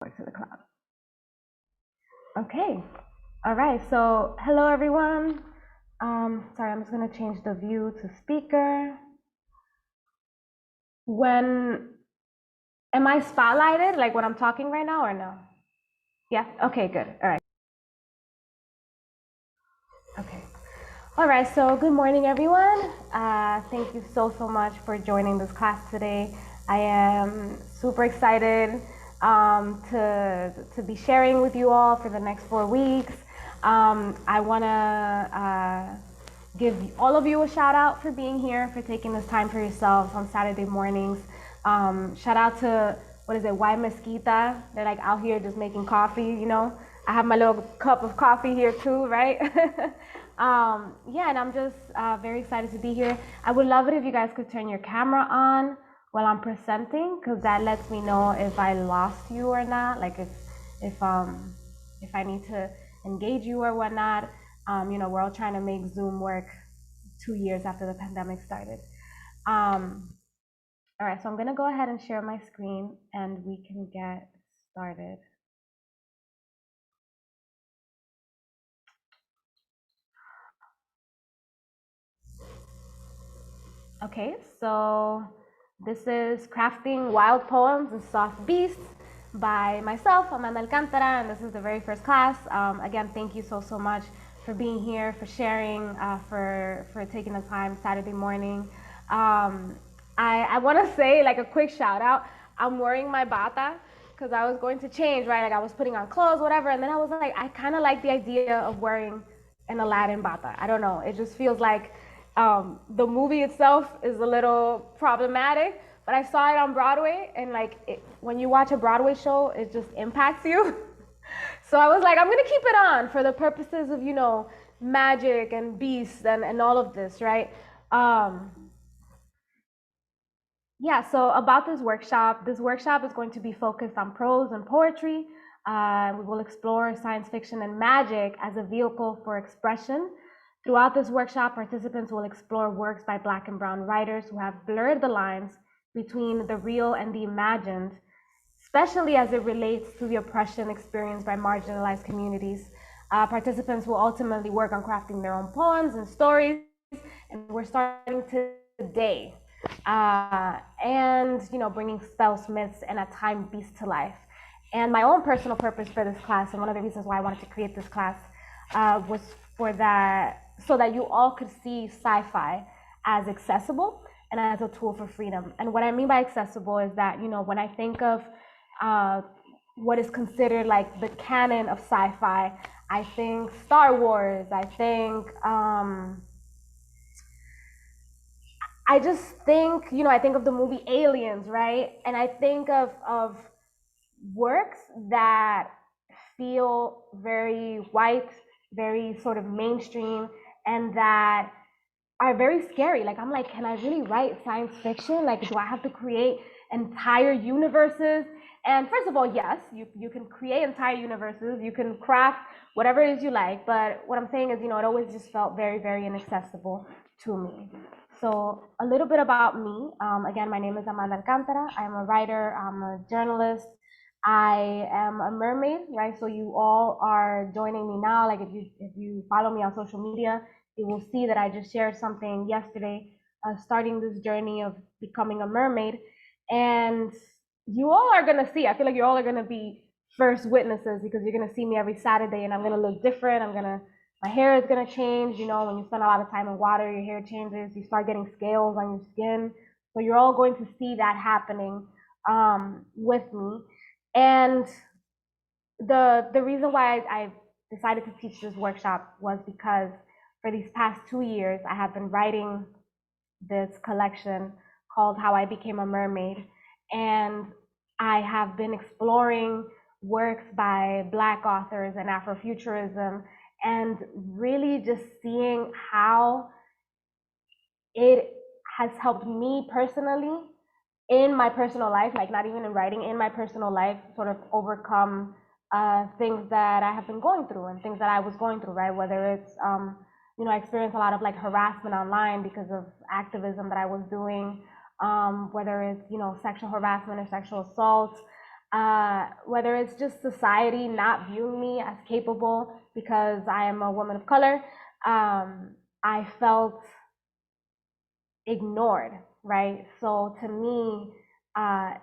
To the cloud. Okay. All right. So hello everyone. Sorry, I'm just gonna change the view to speaker. When am I spotlighted? Like when I'm talking right now, or no? Yeah. Okay. Good. All right. Okay. All right. So good morning, everyone. Thank you so much for joining this class today. I am super excited to be sharing with you all for the next 4 weeks. I want to give all of you a shout out for being here, for taking this time for yourselves on Saturday mornings. Shout out to, what is it, White Mesquita. They're like out here just making coffee, you know. I have my little cup of coffee here too, right? Yeah, and I'm just very excited to be here. I would love it if you guys could turn your camera on while I'm presenting, because that lets me know if I lost you or not, like if I need to engage you or whatnot. You know, we're all trying to make Zoom work 2 years after the pandemic started. All right, so I'm gonna go ahead and share my screen and we can get started. Okay, so this is Crafting Wild Poems and Soft Beasts by myself, Amanda Alcantara, and this is the very first class. Again, thank you so much for being here, for sharing, for taking the time Saturday morning. I want to say like a quick shout out. I'm wearing my bata because I was going to change, right? Like I was putting on clothes, whatever, and then I was like, I kind of like the idea of wearing an Aladdin bata. I don't know. It just feels like the movie itself is a little problematic, but I saw it on Broadway, and like when you watch a Broadway show, it just impacts you. So I was like, I'm gonna keep it on for the purposes of, you know, magic and beasts and all of this, right? Um, yeah, so about this workshop is going to be focused on prose and poetry. We will explore science fiction and magic as a vehicle for expression. Throughout this workshop, participants will explore works by Black and Brown writers who have blurred the lines between the real and the imagined, especially as it relates to the oppression experienced by marginalized communities. Participants will ultimately work on crafting their own poems and stories, and we're starting today. And you know, bringing spells, myths, and at times beasts to life. And my own personal purpose for this class, and one of the reasons why I wanted to create this class, was for that, so that you all could see sci-fi as accessible and as a tool for freedom. And what I mean by accessible is that, you know, when I think of what is considered like the canon of sci-fi, I think Star Wars, I think I just think, you know, I think of the movie Aliens, right? And I think of works that feel very white, very sort of mainstream, and that are very scary. Like, I'm like, can I really write science fiction? Like, do I have to create entire universes? And first of all, yes, you can create entire universes, you can craft whatever it is you like, but what I'm saying is, you know, it always just felt very inaccessible to me. So a little bit about me. Again, my name is Amanda Alcantara. I'm a writer, I'm a journalist. I am a mermaid, right? So you all are joining me now. Like if you follow me on social media, you will see that I just shared something yesterday, starting this journey of becoming a mermaid. And you all are gonna see, I feel like you all are gonna be first witnesses because you're gonna see me every Saturday and I'm gonna look different. My hair is gonna change. You know, when you spend a lot of time in water, your hair changes, you start getting scales on your skin. So you're all going to see that happening with me. And the reason why I decided to teach this workshop was because for these past 2 years, I have been writing this collection called How I Became a Mermaid. And I have been exploring works by Black authors and Afrofuturism and really just seeing how it has helped me personally in my personal life, like not even in writing, in my personal life, sort of overcome things that I have been going through and things that I was going through, right? Whether it's, you know, I experienced a lot of like harassment online because of activism that I was doing, whether it's, you know, sexual harassment or sexual assault. whether it's just society not viewing me as capable because I am a woman of color, I felt ignored, right? So to me, uh,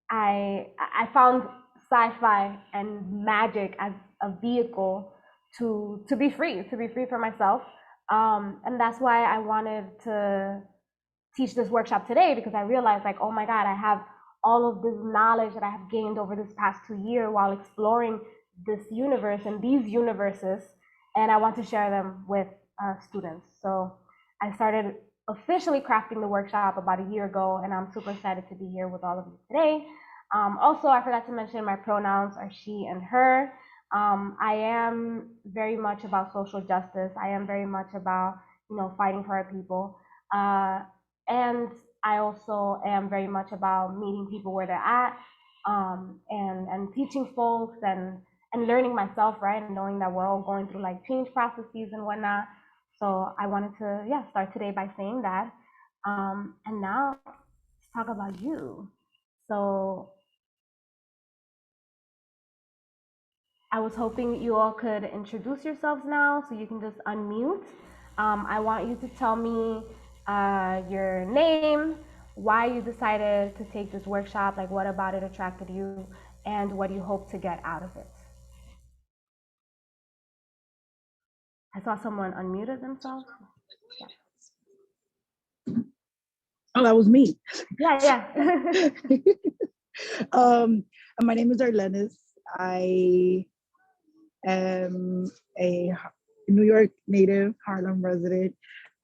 I found sci-fi and magic as a vehicle to be free, to be free for myself, and that's why I wanted to teach this workshop today because I realized like, oh my God, I have all of this knowledge that I have gained over this past 2 years while exploring this universe and these universes, and I want to share them with students. So I started officially crafting the workshop about a year ago, and I'm super excited to be here with all of you today. Also, I forgot to mention my pronouns are she and her. I am very much about social justice. I am very much about, fighting for our people. And I also am very much about meeting people where they're at, and teaching folks and learning myself, right? And knowing that we're all going through like change processes and whatnot. So I wanted to, start today by saying that. And now let's talk about you. So I was hoping you all could introduce yourselves now, so you can just unmute. I want you to tell me your name, why you decided to take this workshop, like what about it attracted you, and what you hope to get out of it. I saw someone unmuted themselves. Yeah. Oh, that was me. Yeah. My name is Aracelis. I am a New York native, Harlem resident.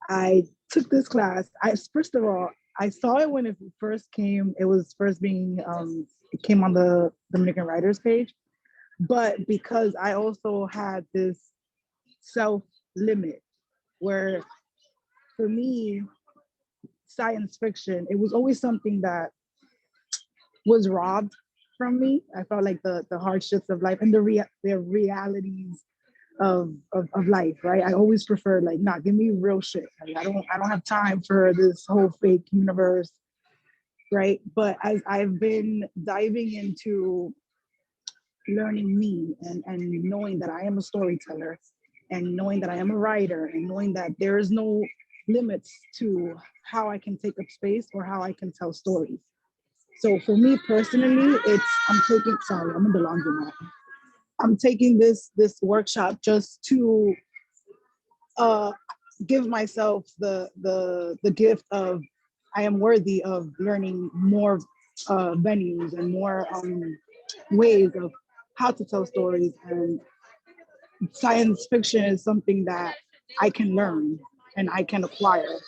I took this class. First of all, I saw it when it first came. It was first being, it came on the Dominican Writers page. But because I also had this self limit where for me, science fiction, it was always something that was robbed from me. I felt like the hardships of life and the realities of life, right? I always prefer like, nah, give me real shit. Like, I don't have time for this whole fake universe, right? But as I've been diving into learning me and knowing that I am a storyteller and knowing that I am a writer and knowing that there is no limits to how I can take up space or how I can tell stories. So for me personally, I'm in the laundromat. I'm taking this workshop just to uh, give myself the gift of I am worthy of learning more venues and more ways of how to tell stories. And science fiction is something that I can learn and I can acquire.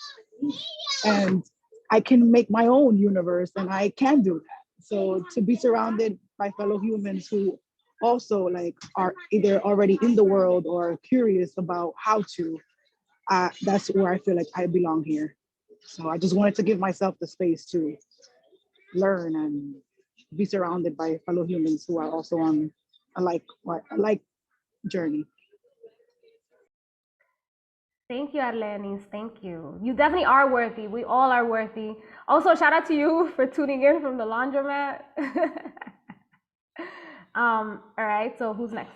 And I can make my own universe and I can do that. So to be surrounded by fellow humans who also like are either already in the world or curious about how to, that's where I feel like I belong here. So I just wanted to give myself the space to learn and be surrounded by fellow humans who are also on a like journey. Thank you, Arlenis. Thank you. You definitely are worthy. We all are worthy. Also, shout out to you for tuning in from the laundromat. All right, so who's next?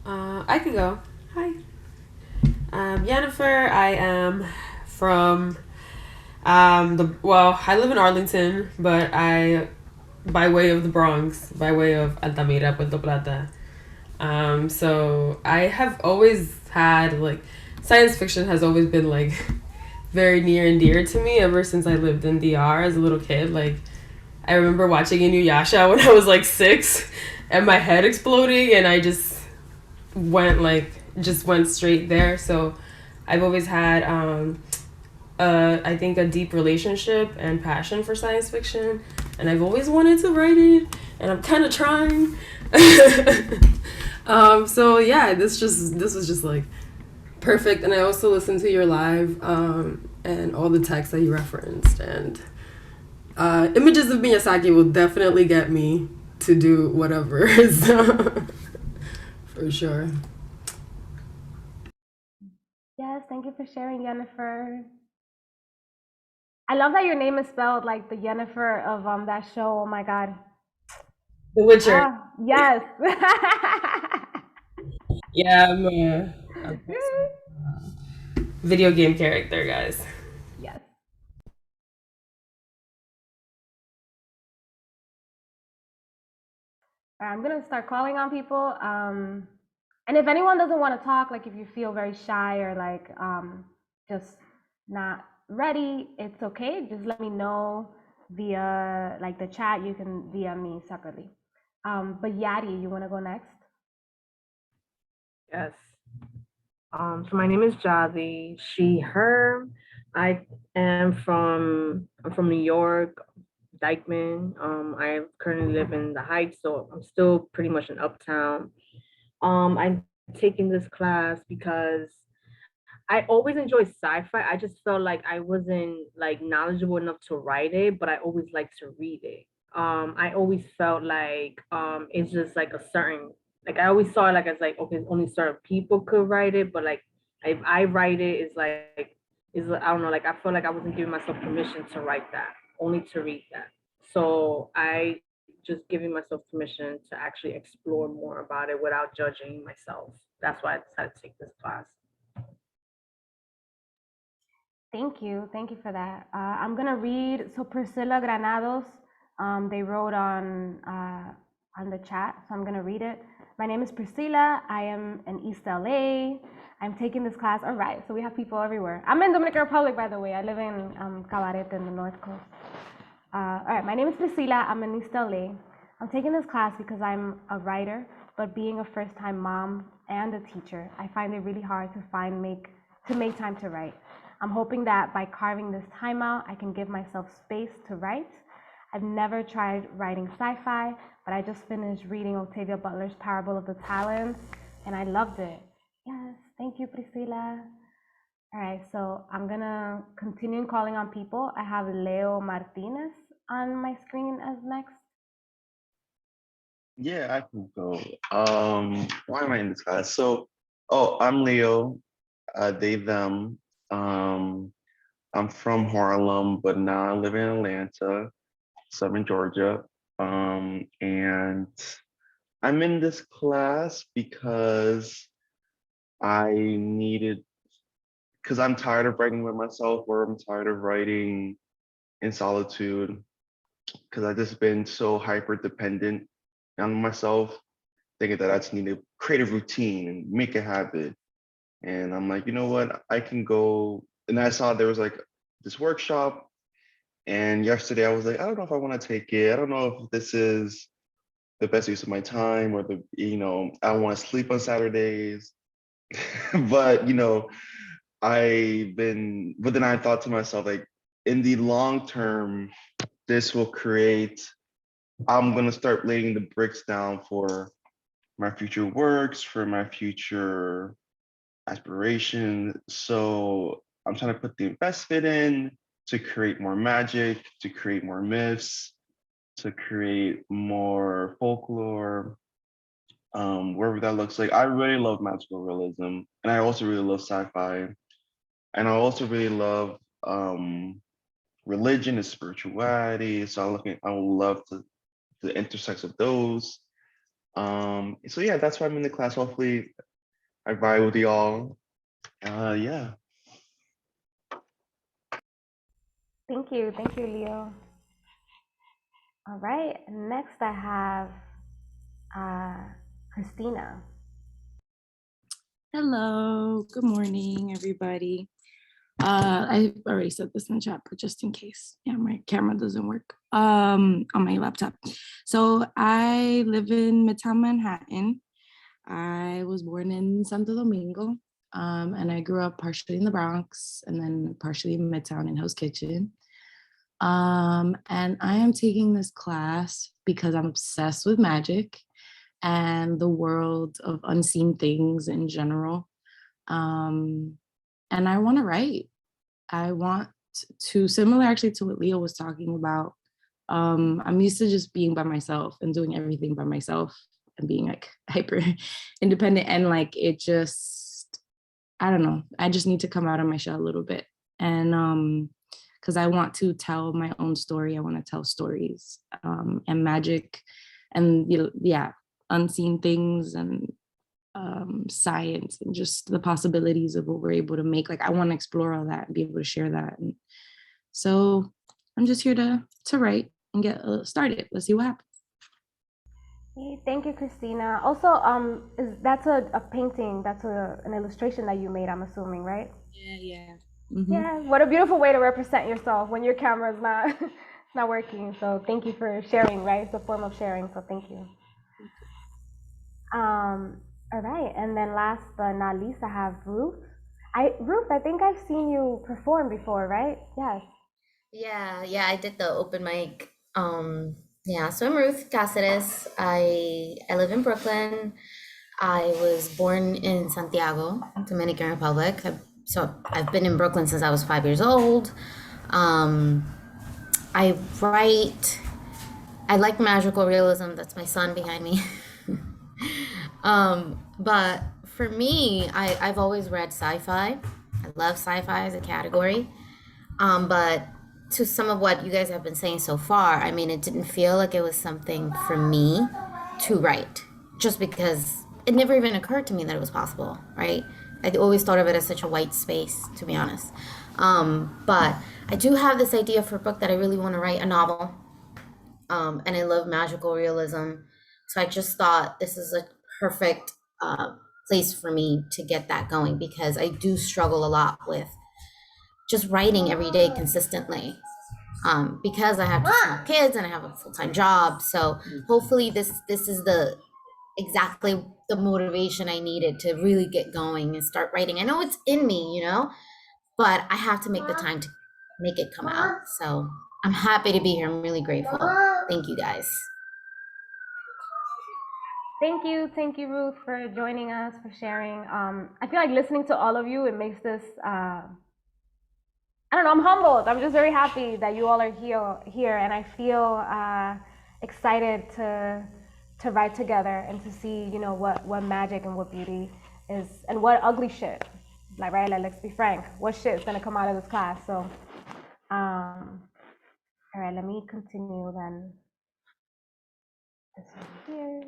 I could go. Hi. Jennifer. I am from I live in Arlington, but by way of the Bronx, by way of Altamira, Puerto Plata. So I have always had like science fiction has always been like very near and dear to me ever since I lived in DR as a little kid. Like I remember watching Inuyasha when I was like 6 and my head exploding and I just went straight there. So I've always had I think a deep relationship and passion for science fiction, and I've always wanted to write it, and I'm kind of trying. So yeah, this was just like perfect. And I also listened to your live and all the texts that you referenced, and images of Miyazaki will definitely get me to do whatever. So, for sure. Yes, thank you for sharing, Jennifer. I love that your name is spelled like the Yennefer of that show. Oh my god. The Witcher. Ah, yes. Yeah, I'm video game character, guys. Yes. I'm gonna start calling on people. And if anyone doesn't want to talk, like if you feel very shy or like just not ready, it's okay. Just let me know via like the chat. You can DM me separately. But Yadi, you want to go next? Yes. So my name is Javi, she, her. I'm from New York, Dykeman. I currently live in the Heights, so I'm still pretty much in Uptown. I'm taking this class because I always enjoyed sci-fi. I just felt like I wasn't like knowledgeable enough to write it, but I always liked to read it. I always felt like it's just like a certain, like I always saw it like as like okay, only certain people could write it, but like if I write it, it's like is I don't know, like I felt like I wasn't giving myself permission to write that, only to read that. So I just giving myself permission to actually explore more about it without judging myself. That's why I decided to take this class. Thank you. Thank you for that. I'm going to read. So Priscilla Granados, they wrote on the chat, so I'm going to read it. My name is Priscilla. I am in East LA. I'm taking this class. All right, so we have people everywhere. I'm in Dominican Republic, by the way. I live in Cabarete in the North Coast. All right, my name is Priscilla. I'm in East LA. I'm taking this class because I'm a writer, but being a first-time mom and a teacher, I find it really hard to make time to write. I'm hoping that by carving this time out, I can give myself space to write. I've never tried writing sci-fi, but I just finished reading Octavia Butler's Parable of the Talents, and I loved it. Yes, thank you, Priscilla. All right, so I'm gonna continue calling on people. I have Leo Martinez on my screen as next. Yeah, I can go. Why am I in this class? So, oh, I'm Leo, they, them. Um, I'm from Harlem, but now I live in Atlanta, Southern Georgia. And I'm in this class because I needed, because I'm tired of writing by myself, or I'm tired of writing in solitude, because I've just been so hyper dependent on myself, thinking that I just need to create a routine and make a habit. And I'm like, you know what? I can go. And I saw there was like this workshop. And yesterday I was like, I don't know if I want to take it. I don't know if this is the best use of my time, or I don't want to sleep on Saturdays. But, but then I thought to myself, like, in the long term, this will create, I'm going to start laying the bricks down for my future works, for my future aspiration. So I'm trying to put the investment in to create more magic, to create more myths, to create more folklore, wherever that looks like. I really love magical realism, and I also really love sci-fi, and I also really love religion and spirituality. So I would love to the intersects of those. So yeah, that's why I'm in the class. Hopefully I vibe with y'all. Yeah. Thank you, Leo. All right, next I have uh, Christina. Hello, good morning, everybody. I already said this in the chat, but just in case, yeah, my camera doesn't work on my laptop. So I live in Midtown Manhattan. I was born in Santo Domingo, and I grew up partially in the Bronx and then partially in Midtown in Hell's Kitchen. And I am taking this class because I'm obsessed with magic and the world of unseen things in general. And I want to write. I want to, similar actually to what Leo was talking about. I'm used to just being by myself and doing everything by myself and being like hyper independent. And like, it just, I don't know, I just need to come out of my shell a little bit. And because I want to tell my own story. I want to tell stories, and magic and unseen things and science and just the possibilities of what we're able to make. Like I want to explore all that and be able to share that. And so I'm just here to write and get started. Let's see what happens. Thank you, Christina. Also, that's a painting, that's an illustration that you made, I'm assuming, right? Yeah. Mm-hmm. Yeah, what a beautiful way to represent yourself when your camera's not not working. So thank you for sharing, right? It's a form of sharing, so thank you. All right, and then last but not least, I have Ruth. Ruth, I think I've seen you perform before, right? Yes. Yeah, I did the open mic. Yeah, so I'm Ruth Cáceres. I live in Brooklyn. I was born in Santiago, Dominican Republic. So I've been in Brooklyn since I was 5 years old. I write. I like magical realism. That's my son behind me. But for me, I've always read sci-fi. I love sci-fi as a category. But to some of what you guys have been saying so far, I mean, it didn't feel like it was something for me to write, just because it never even occurred to me that it was possible, right? I always thought of it as such a white space, to be honest. But I do have this idea for a book that I really want to write, a novel. And I love magical realism. So I just thought this is a perfect place for me to get that going, because I do struggle a lot with just writing every day consistently, because I have two small kids and I have a full-time job. So hopefully this is the exactly the motivation I needed to really get going and start writing. I know it's in me, but I have to make the time to make it come out. So I'm happy to be here. I'm really grateful. Thank you guys. Thank you, Ruth, for joining us, for sharing. I feel like listening to all of you, it makes this. I don't know. I'm humbled. I'm just very happy that you all are here, and I feel excited to write together and to see, what magic and what beauty is, and what ugly shit. Like, right? Like, let's be frank. What shit is gonna come out of this class? So, all right. Let me continue then. This one here.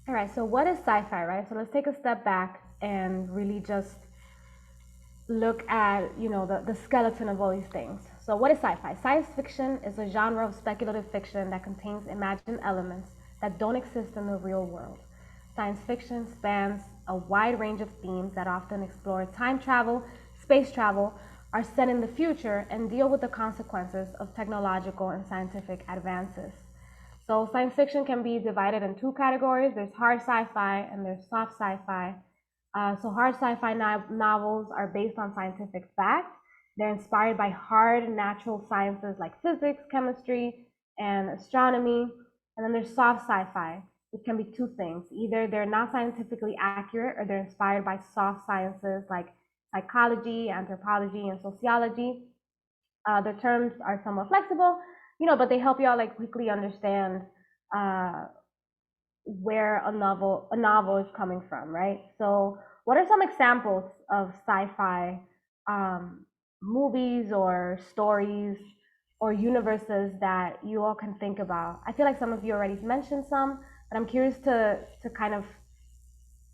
All right, so what is sci-fi, right? So let's take a step back and really just look at, the skeleton of all these things. So what is sci-fi? Science fiction is a genre of speculative fiction that contains imagined elements that don't exist in the real world. Science fiction spans a wide range of themes that often explore time travel, space travel, are set in the future, and deal with the consequences of technological and scientific advances. So science fiction can be divided in two categories. There's hard sci-fi and there's soft sci-fi. So hard sci-fi novels are based on scientific fact. They're inspired by hard natural sciences like physics, chemistry, and astronomy. And then there's soft sci-fi, which can be two things. Either they're not scientifically accurate, or they're inspired by soft sciences like psychology, anthropology, and sociology. The terms are somewhat flexible, but they help you out, like, quickly understand where a novel is coming from, right? So what are some examples of sci-fi movies or stories or universes that you all can think about? I feel like some of you already mentioned some, but I'm curious to kind of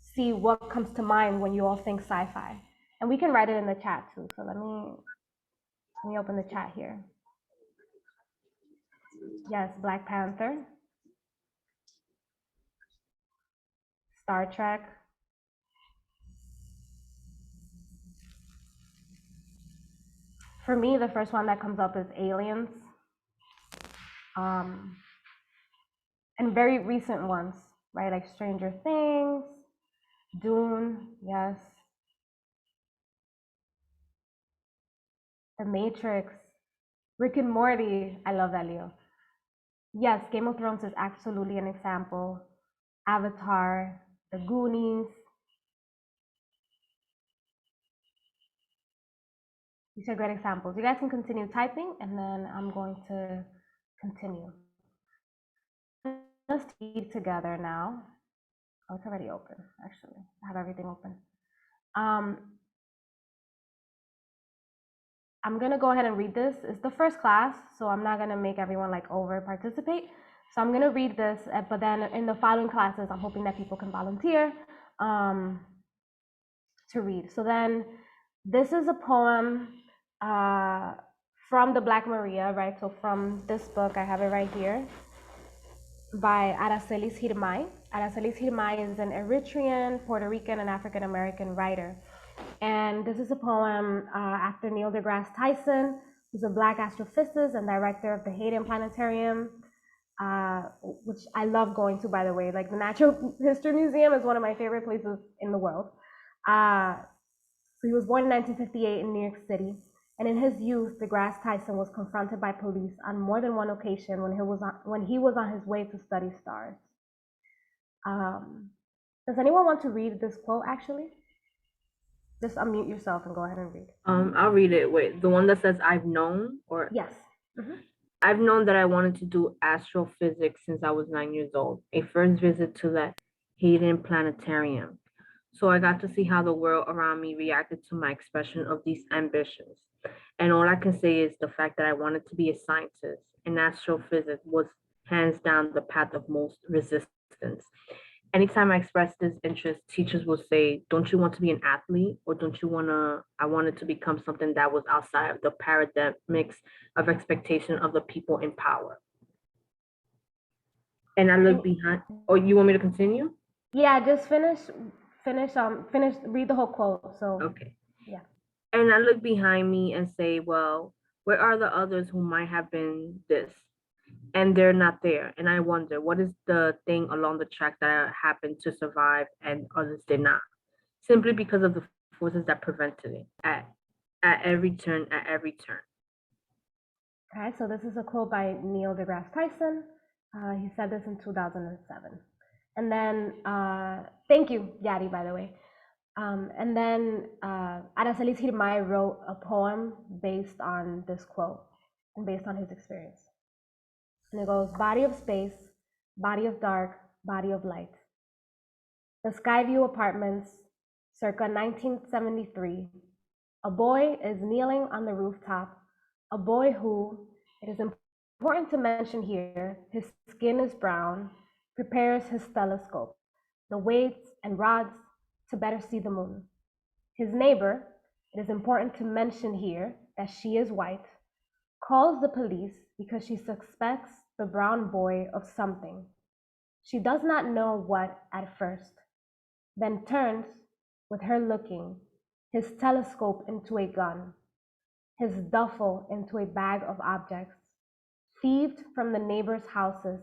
see what comes to mind when you all think sci-fi. And we can write it in the chat too. So let me open the chat here. Yes, Black Panther, Star Trek. For me, the first one that comes up is Aliens. And very recent ones, right? Like Stranger Things, Dune, yes. The Matrix, Rick and Morty. I love that, Leo. Yes, Game of Thrones is absolutely an example. Avatar, The Goonies. These are great examples. You guys can continue typing, and then I'm going to continue. us read together now. Oh, it's already open, actually. I have everything open. I'm gonna go ahead and read this. It's the first class, so I'm not gonna make everyone like over participate. So I'm gonna read this, but then in the following classes, I'm hoping that people can volunteer to read. So then this is a poem from the Black Maria, right? So from this book, I have it right here, by Aracelis Girmay. Aracelis Girmay is an Eritrean, Puerto Rican, and African-American writer. And this is a poem after Neil deGrasse Tyson, who's a Black astrophysicist and director of the Hayden Planetarium, which I love going to, by the way. Like, the Natural History Museum is one of my favorite places in the world. So he was born in 1958 in New York City. And in his youth, deGrasse Tyson was confronted by police on more than one occasion when he was on his way to study stars. Does anyone want to read this quote, actually? Just unmute yourself and go ahead and read. I'll read it. Wait, the one that says I've known, or Yes. I've known that I wanted to do astrophysics since I was 9 years old. A first visit to the Hayden Planetarium. So I got to see how the world around me reacted to my expression of these ambitions. And all I can say is the fact that I wanted to be a scientist, and astrophysics was hands down the path of most resistance. Anytime I expressed this interest, teachers would say, don't you want to be an athlete? Or don't you want to, I wanted to become something that was outside of the paradigms of expectation of the people in power. And I look behind, or you want me to continue? Yeah, just finish, read the whole quote. So, okay. Yeah. And I look behind me and say, well, where are the others who might have been this? And they're not there. And I wonder, what is the thing along the track that happened to survive and others did not? Simply because of the forces that prevented it at every turn, at every turn. Okay, so this is a quote by Neil deGrasse Tyson. He said this in 2007. And then, thank you, Yadi, by the way. And then Aracelis Girmay wrote a poem based on this quote and based on his experience. And it goes, body of space, body of dark, body of light. The Skyview Apartments, circa 1973. A boy is kneeling on the rooftop, a boy who, it is important to mention here, his skin is brown, prepares his telescope, the weights and rods to better see the moon. His neighbor, it is important to mention here that she is white, calls the police because she suspects the brown boy of something. She does not know what at first, then turns, with her looking, his telescope into a gun, his duffel into a bag of objects, thieved from the neighbors' houses,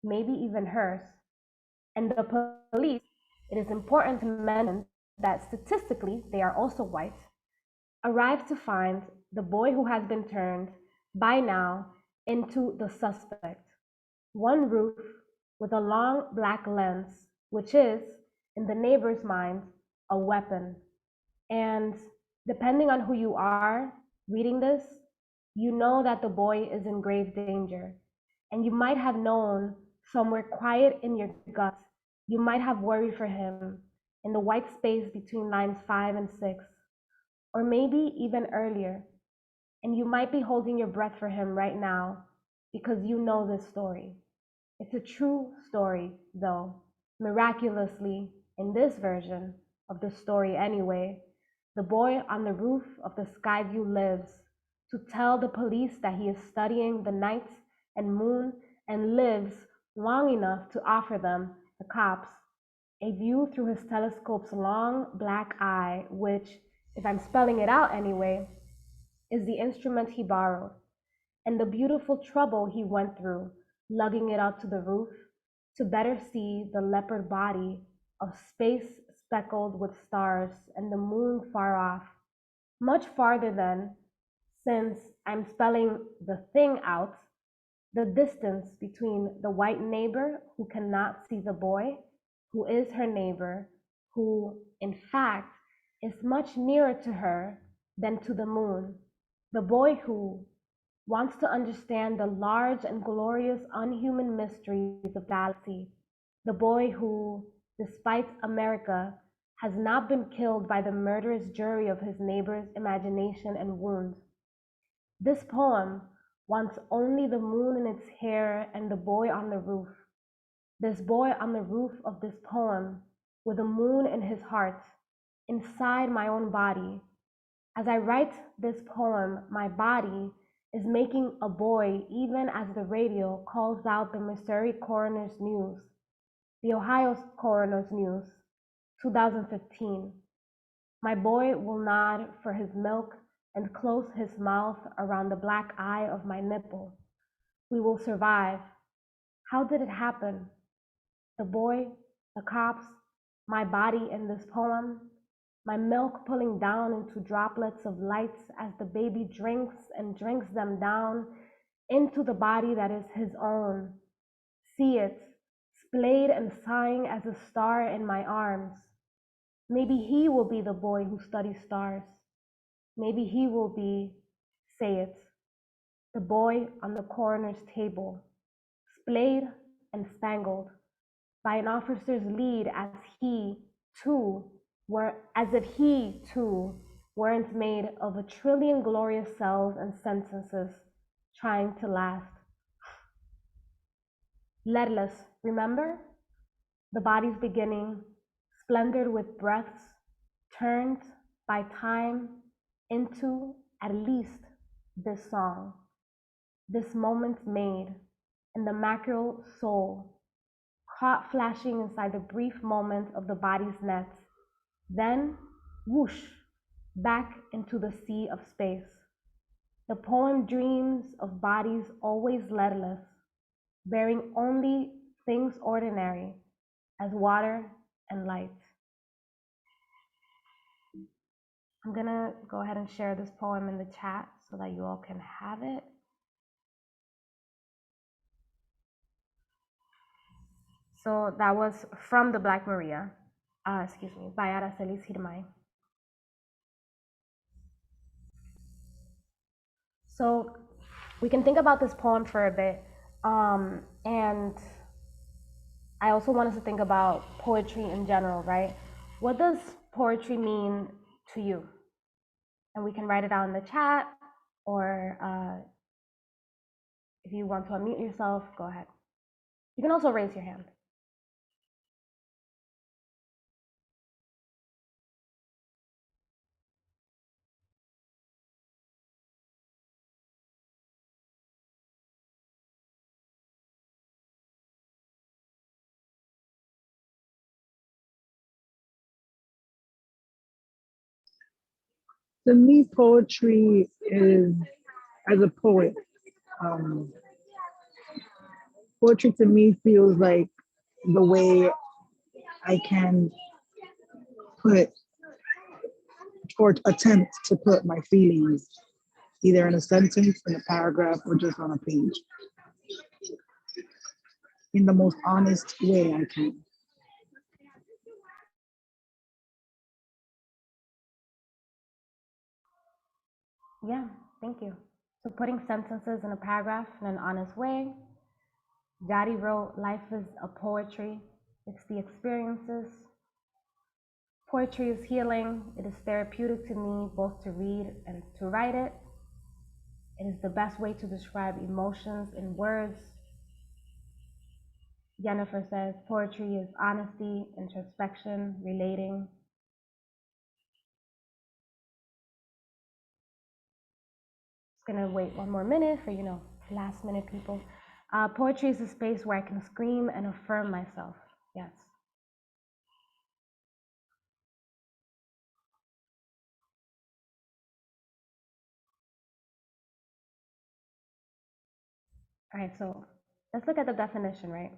maybe even hers. And the police, it is important to mention that statistically they are also white, arrive to find the boy who has been turned by now into the suspect. One roof with a long black lens, which is, in the neighbor's mind, a weapon. And depending on who you are reading this, you know that the boy is in grave danger. And you might have known somewhere quiet in your gut, you might have worried for him in the white space between lines 5 and 6, or maybe even earlier. And you might be holding your breath for him right now because you know this story. It's a true story, though. Miraculously, in this version of the story anyway, the boy on the roof of the Skyview lives to tell the police that he is studying the night and moon and lives long enough to offer them, the cops, a view through his telescope's long black eye, which, if I'm spelling it out anyway, is the instrument he borrowed, and the beautiful trouble he went through lugging it up to the roof to better see the leopard body of space speckled with stars and the moon far off, much farther than, since I'm spelling the thing out, the distance between the white neighbor who cannot see the boy, who is her neighbor, who, in fact, is much nearer to her than to the moon, the boy who, wants to understand the large and glorious unhuman mysteries of the galaxy. The boy who, despite America, has not been killed by the murderous jury of his neighbor's imagination and wounds. This poem wants only the moon in its hair and the boy on the roof. This boy on the roof of this poem, with the moon in his heart, inside my own body. As I write this poem, my body is making a boy even as the radio calls out the Missouri coroner's news, the Ohio coroner's news, 2015. My boy will nod for his milk and close his mouth around the black eye of my nipple. We will survive. How did it happen? The boy, the cops, my body in this poem, my milk pulling down into droplets of lights as the baby drinks and drinks them down into the body that is his own. See it, splayed and sighing as a star in my arms. Maybe he will be the boy who studies stars. Maybe he will be, say it, the boy on the coroner's table, splayed and spangled by an officer's lead as if he too weren't made of a trillion glorious cells and sentences trying to last. Leadless, remember? The body's beginning, splendored with breaths, turned by time into at least this song, this moment made in the mackerel soul, caught flashing inside the brief moment of the body's net, then whoosh, back into the sea of space. The poem dreams of bodies always leadless, bearing only things ordinary as water and light. I'm gonna go ahead and share this poem in the chat so that you all can have it. So that was from the Black Maria, by Aracelis Girmay. So we can think about this poem for a bit. And I also want us to think about poetry in general, right? What does poetry mean to you? And we can write it out in the chat, or if you want to unmute yourself, go ahead. You can also raise your hand. To me, poetry is, as a poet, um, poetry to me feels like the way I can put or attempt to put my feelings either in a sentence, in a paragraph, or just on a page in the most honest way I can. Yeah, thank you. So putting sentences in a paragraph in an honest way. Daddy wrote, life is a poetry. It's the experiences. Poetry is healing. It is therapeutic to me, both to read and to write it. It is the best way to describe emotions in words. Jennifer says, poetry is honesty, introspection, relating. Just gonna wait one more minute for, last minute people. Poetry is a space where I can scream and affirm myself. Yes. All right, so let's look at the definition, right?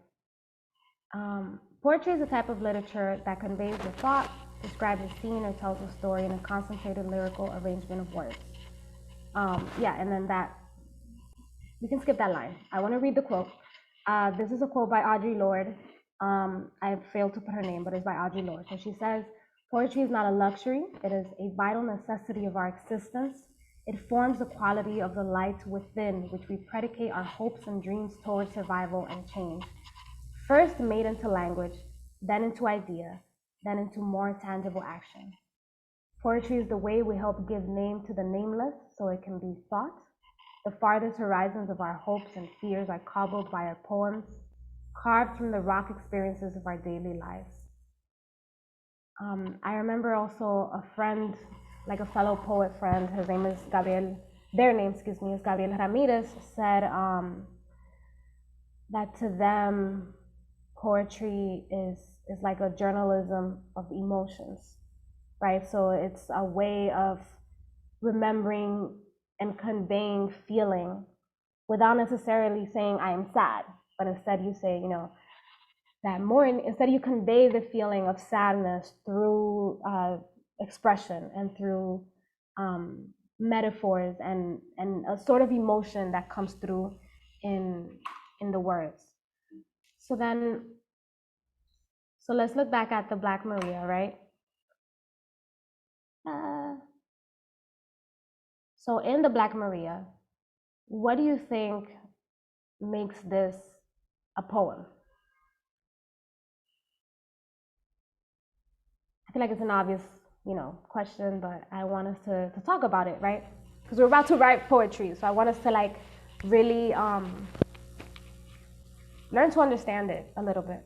Poetry is a type of literature that conveys a thought, describes a scene, or tells a story in a concentrated lyrical arrangement of words. And then we can skip that line. I want to read the quote. This is a quote by Audre Lorde. I failed to put her name, but it's by Audre Lorde. So she says, poetry is not a luxury. It is a vital necessity of our existence. It forms the quality of the light within which we predicate our hopes and dreams towards survival and change. First made into language, then into idea, then into more tangible action. Poetry is the way we help give name to the nameless so it can be thought. The farthest horizons of our hopes and fears are cobbled by our poems, carved from the rock experiences of our daily lives. I remember also a friend, like a fellow poet friend, his name is Gabriel, their name, excuse me, is Gabriel Ramirez, said that to them, poetry is like a journalism of emotions, right? So it's a way of remembering and conveying feeling without necessarily saying I am sad, but instead you say, that more, instead you convey the feeling of sadness through expression and through metaphors and a sort of emotion that comes through in the words. So let's look back at the Black Maria, right? So in the Black Maria, what do you think makes this a poem? I feel like it's an obvious, question, but I want us to talk about it, right? Because we're about to write poetry, so I want us to like really learn to understand it a little bit.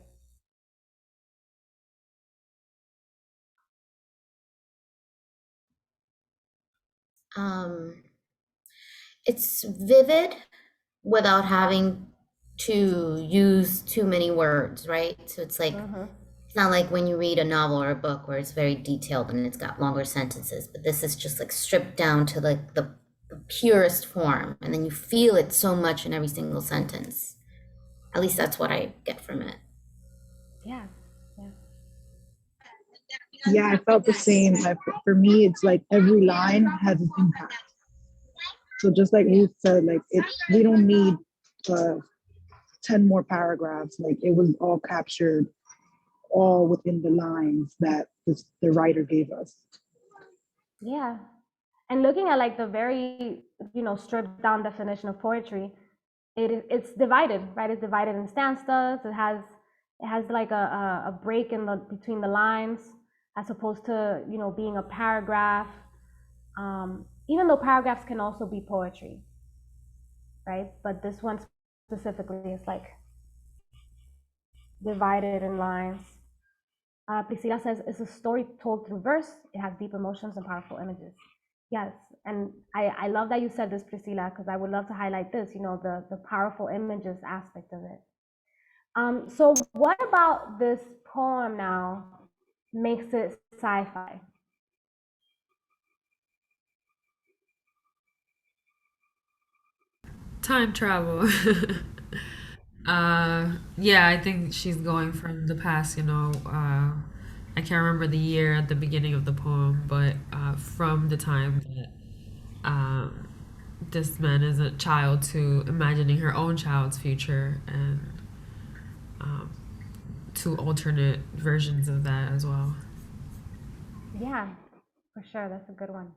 It's vivid without having to use too many words, right? So it's like, it's not like when you read a novel or a book where it's very detailed and it's got longer sentences, but this is just like stripped down to like the purest form, and then you feel it so much in every single sentence. At least that's what I get from it. Yeah. Yeah, I felt the same. For me, it's like every line has an impact. So just like Ruth said, like we don't need 10 more paragraphs. Like it was all captured, all within the lines that the writer gave us. Yeah. And looking at like the very, stripped down definition of poetry, it's divided, right? It's divided in stanzas. It has like a break in between the lines, as opposed to, being a paragraph. Even though paragraphs can also be poetry, right? But this one specifically is like divided in lines. Priscilla says, it's a story told through verse. It has deep emotions and powerful images. Yes, and I love that you said this, Priscilla, because I would love to highlight this, the powerful images aspect of it. So what about this poem now makes it sci-fi? Time travel. Yeah, I think she's going from the past, I can't remember the year at the beginning of the poem, but from the time that this man is a child to imagining her own child's future, and two alternate versions of that as well. Yeah, for sure. That's a good one.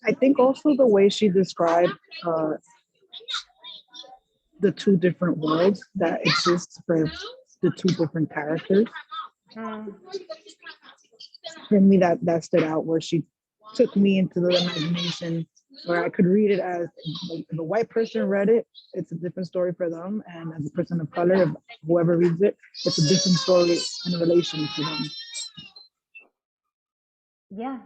I think also the way she described the two different worlds that exist for the two different characters. For me, that stood out, where she took me into the imagination, where I could read it as, like, if a white person read it, it's a different story for them, and as a person of color, if whoever reads it, it's a different story in relation to them. Yeah,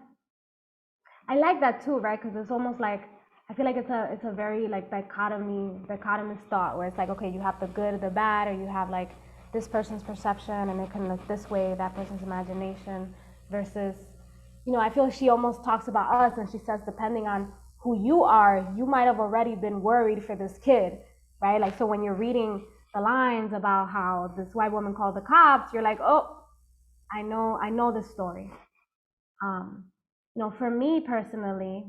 I like that too, right? Because it's almost like, I feel like it's a very like dichotomous thought, where it's like, okay, you have the good or the bad, or you have like this person's perception and it can look this way, that person's imagination, versus, I feel she almost talks about us and she says, depending on who you are, you might have already been worried for this kid, right? Like, so when you're reading the lines about how this white woman called the cops, you're like, oh, I know this story. For me personally,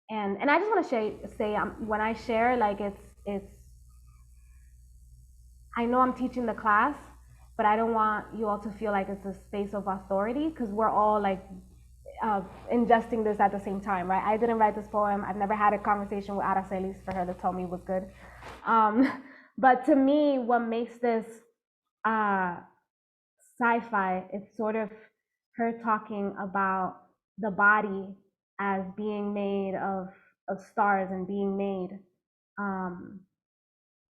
and I just want to say when I share, like, it's I know I'm teaching the class, but I don't want you all to feel like it's a space of authority, because we're all like, ingesting this at the same time, right? I didn't write this poem. I've never had a conversation with Aracelis for her to tell me it was good. But to me, what makes this uh, sci-fi, it's sort of her talking about the body as being made of stars and being made,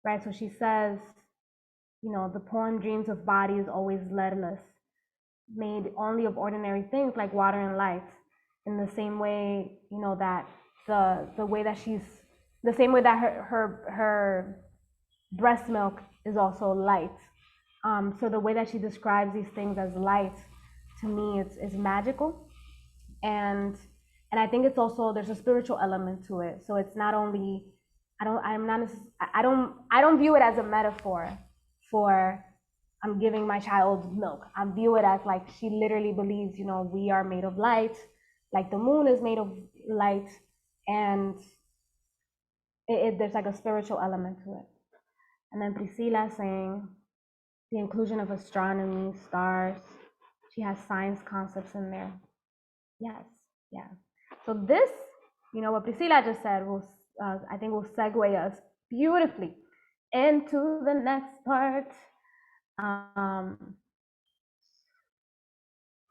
right? So she says, the poem dreams of bodies always leadless, made only of ordinary things like water and light. In the same way, that the way that the same way that her breast milk is also light. So the way that she describes these things as light, to me, it's magical, and I think it's also, there's a spiritual element to it. So it's not only, I don't view it as a metaphor for I'm giving my child milk. I view it as like she literally believes, we are made of light, like the moon is made of light, and there's like a spiritual element to it. And then Priscilla saying the inclusion of astronomy, stars. She has science concepts in there. Yes, yeah. So this, what Priscilla just said, I think will segue us beautifully into the next part.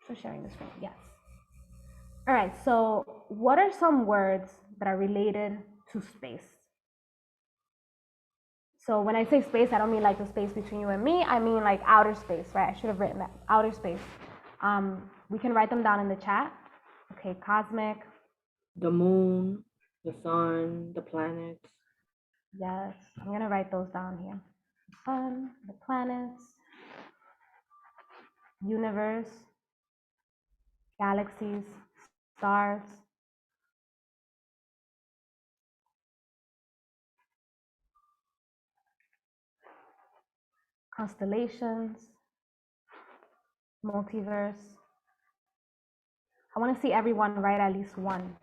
So sharing the screen, yes. All right, so what are some words that are related to space? So when I say space, I don't mean like the space between you and me. I mean like outer space, right? I should have written that, outer space. We can write them down in the chat. Okay, cosmic. The moon, the sun, the planets. Yes, I'm gonna write those down here. The sun, the planets, universe, galaxies, stars, constellations, multiverse. I want to see everyone write at least one.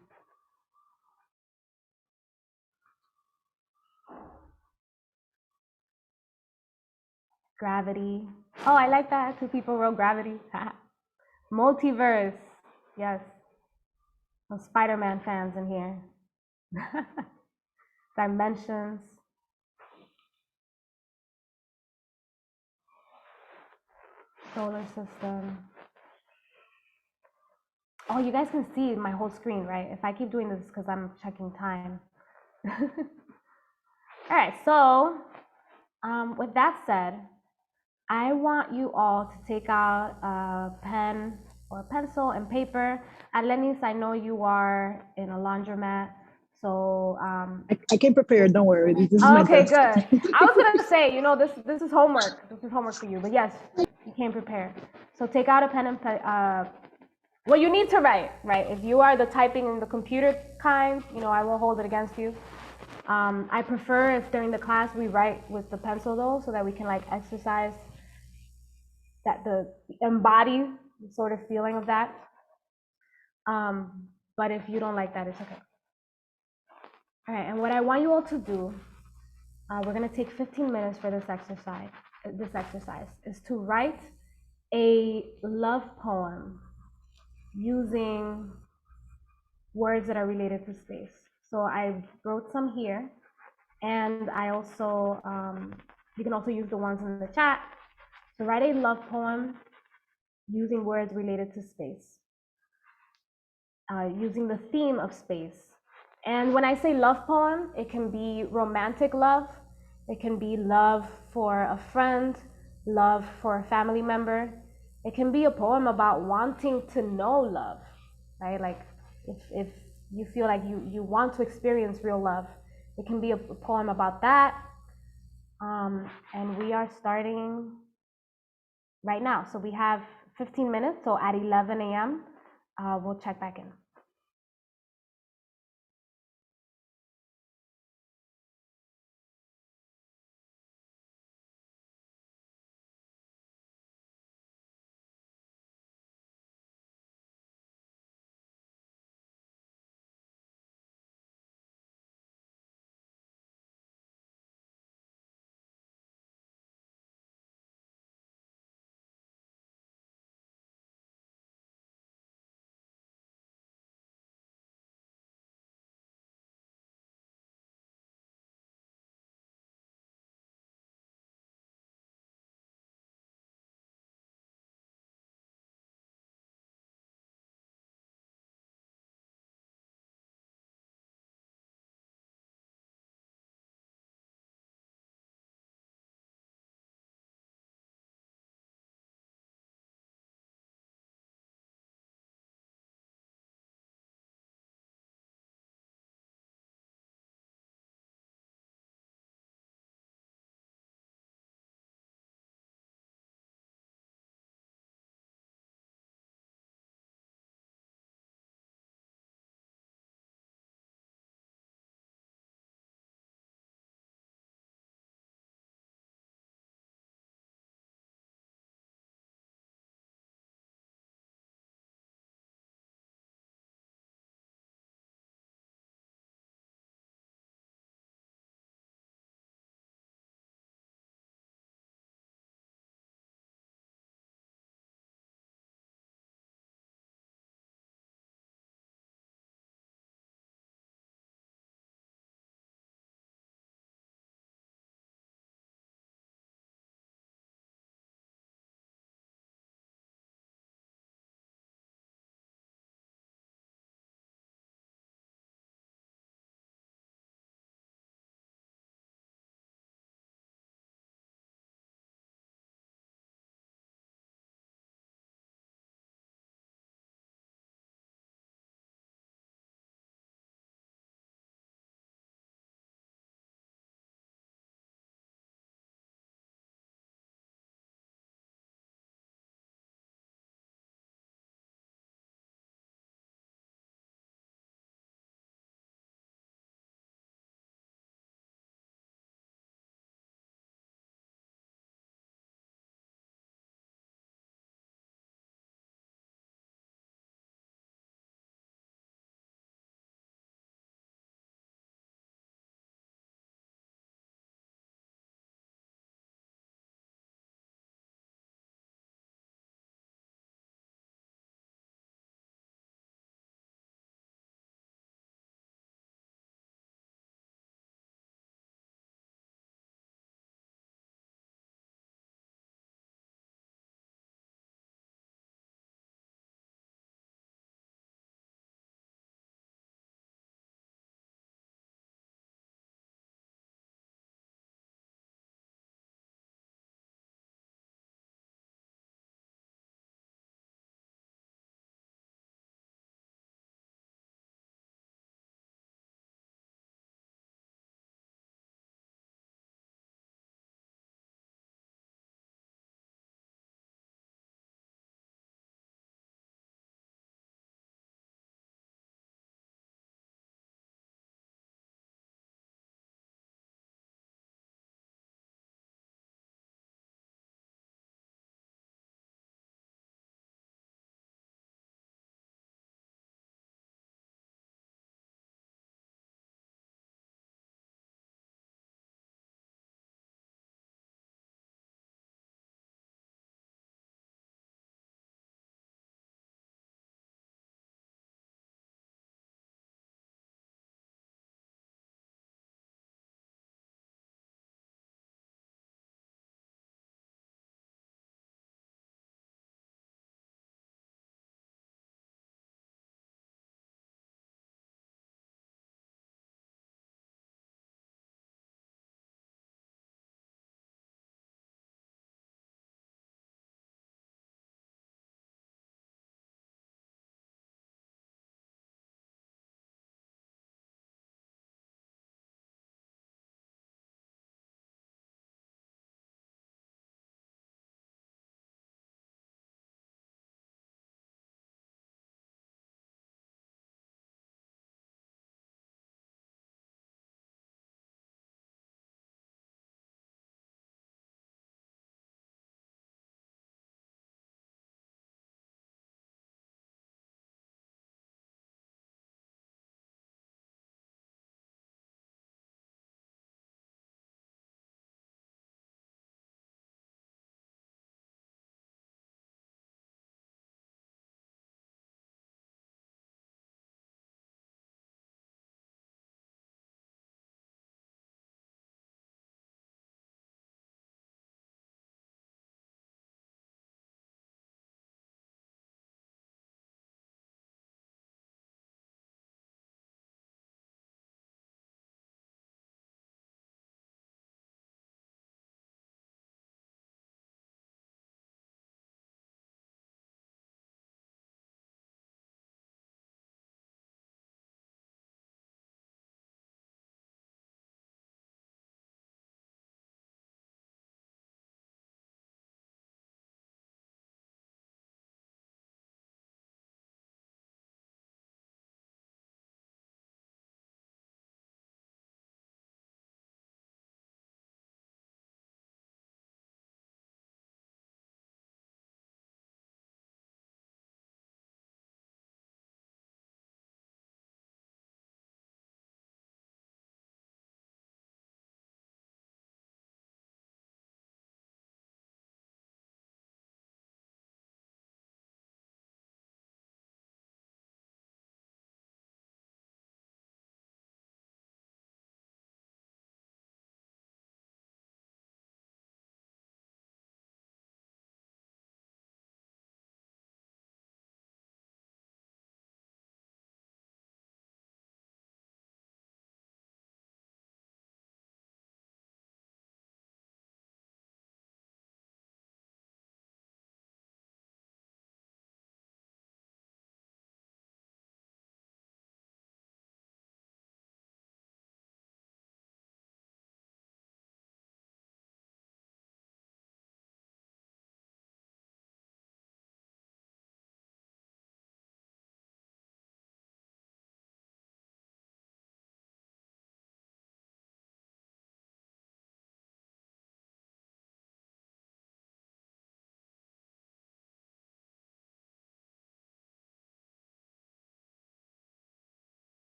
Gravity. Oh, I like that. 2 people wrote gravity. Multiverse. Yes. Some Spider-Man fans in here. Dimensions. Solar system. Oh, you guys can see my whole screen, right? If I keep doing this because I'm checking time. All right, so with that said, I want you all to take out a pen or pencil and paper. Lenis, I know you are in a laundromat, so I came prepared. Don't worry. This is my okay, test. good. I was gonna say, this is homework. This is homework for you, but yes, you came prepared. So take out a pen and well, you need to write, right? If you are the typing in the computer kind, I will hold it against you. I prefer if during the class we write with the pencil though, so that we can like exercise that, the embody the sort of feeling of that. But if you don't like that, it's okay. All right, and what I want you all to do, we're gonna take 15 minutes for this exercise. This exercise is to write a love poem using words that are related to space. So I wrote some here, and I also, you can also use the ones in the chat. So write a love poem using words related to space, using the theme of space. And when I say love poem, it can be romantic love, it can be love for a friend, love for a family member. It can be a poem about wanting to know love, right? Like if you feel like you want to experience real love, it can be a poem about that. And we are starting right now. So we have 15 minutes, so at 11 a.m., we'll check back in.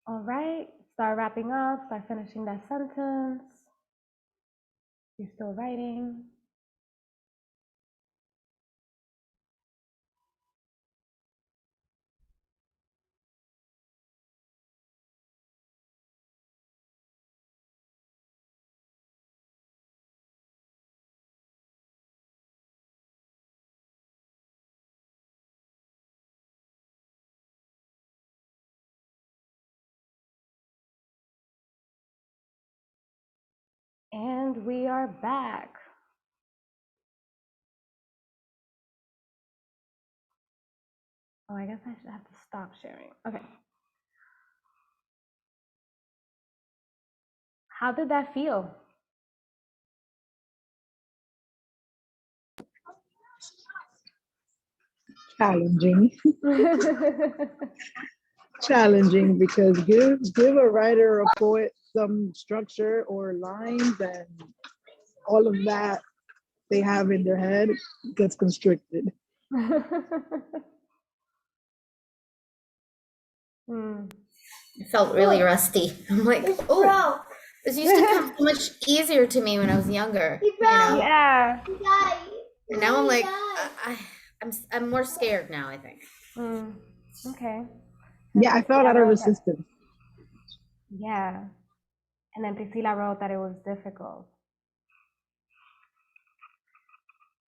All right, start wrapping up, start finishing that sentence. You're still writing. And we are back. Oh, I guess I should have to stop sharing. Okay. How did that feel? Challenging. Challenging because give a writer or a poet some structure or lines and all of that they have in their head gets constricted. It felt really rusty. I'm like, oh, this used to come so much easier to me when I was younger. You know? Yeah. And now I'm like, I'm more scared now, I think. Okay. Yeah, I felt out of resistance. Yeah. And then Priscilla wrote that it was difficult.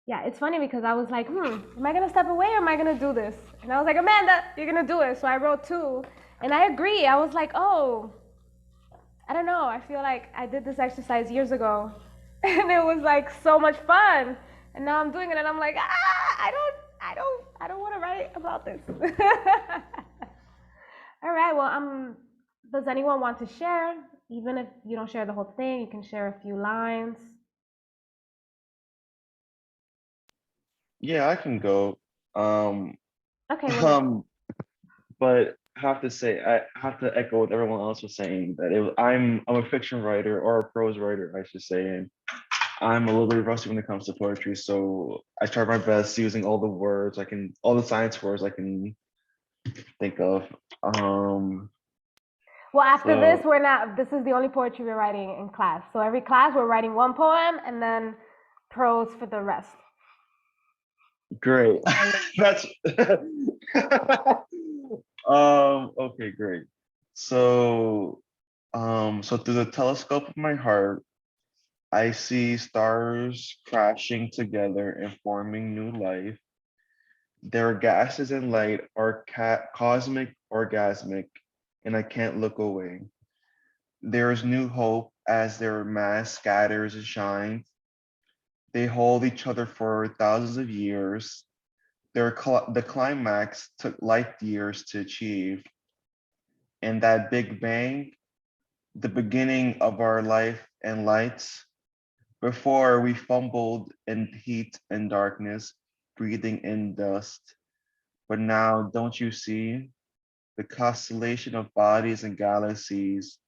Yeah, it's funny because I was like, am I gonna step away or am I gonna do this? And I was like, Amanda, you're gonna do it. So I wrote 2. And I agree. I was like, oh, I don't know. I feel like I did this exercise years ago and it was like so much fun. And now I'm doing it and I'm like, I don't want to write about this. All right, well, does anyone want to share? Even if you don't share the whole thing, you can share a few lines. Yeah, I can go. Okay, well, But I have to say, I have to echo what everyone else was saying that I'm a fiction writer or a prose writer, I should say, and I'm a little bit rusty when it comes to poetry. So I try my best using all the words all the science words I can think of. well, after So this is the only poetry we're writing in class. So every class we're writing 1 poem and then prose for the rest. great. That's okay, great. So so through the telescope of my heart, I see stars crashing together and forming new life. Their gases and light are cosmic, orgasmic, and I can't look away. There is new hope as their mass scatters and shines. They hold each other for thousands of years. The climax took light years to achieve. And that Big Bang, the beginning of our life and lights, before we fumbled in heat and darkness, breathing in dust. But now, don't you see, the constellation of bodies and galaxies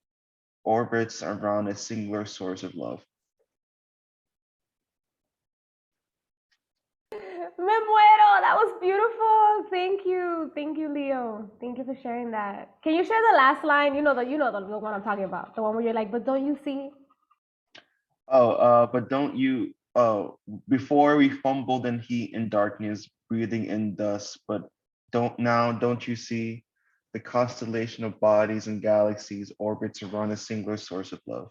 orbits around a singular source of love. Me muero, that was beautiful. Thank you, Leo. Thank you for sharing that. Can you share the last line? You know the one I'm talking about, the one where you're like, but don't you see? But don't you, before we fumbled in heat and darkness, breathing in dust, but don't you see, the constellation of bodies and galaxies orbits around a singular source of love.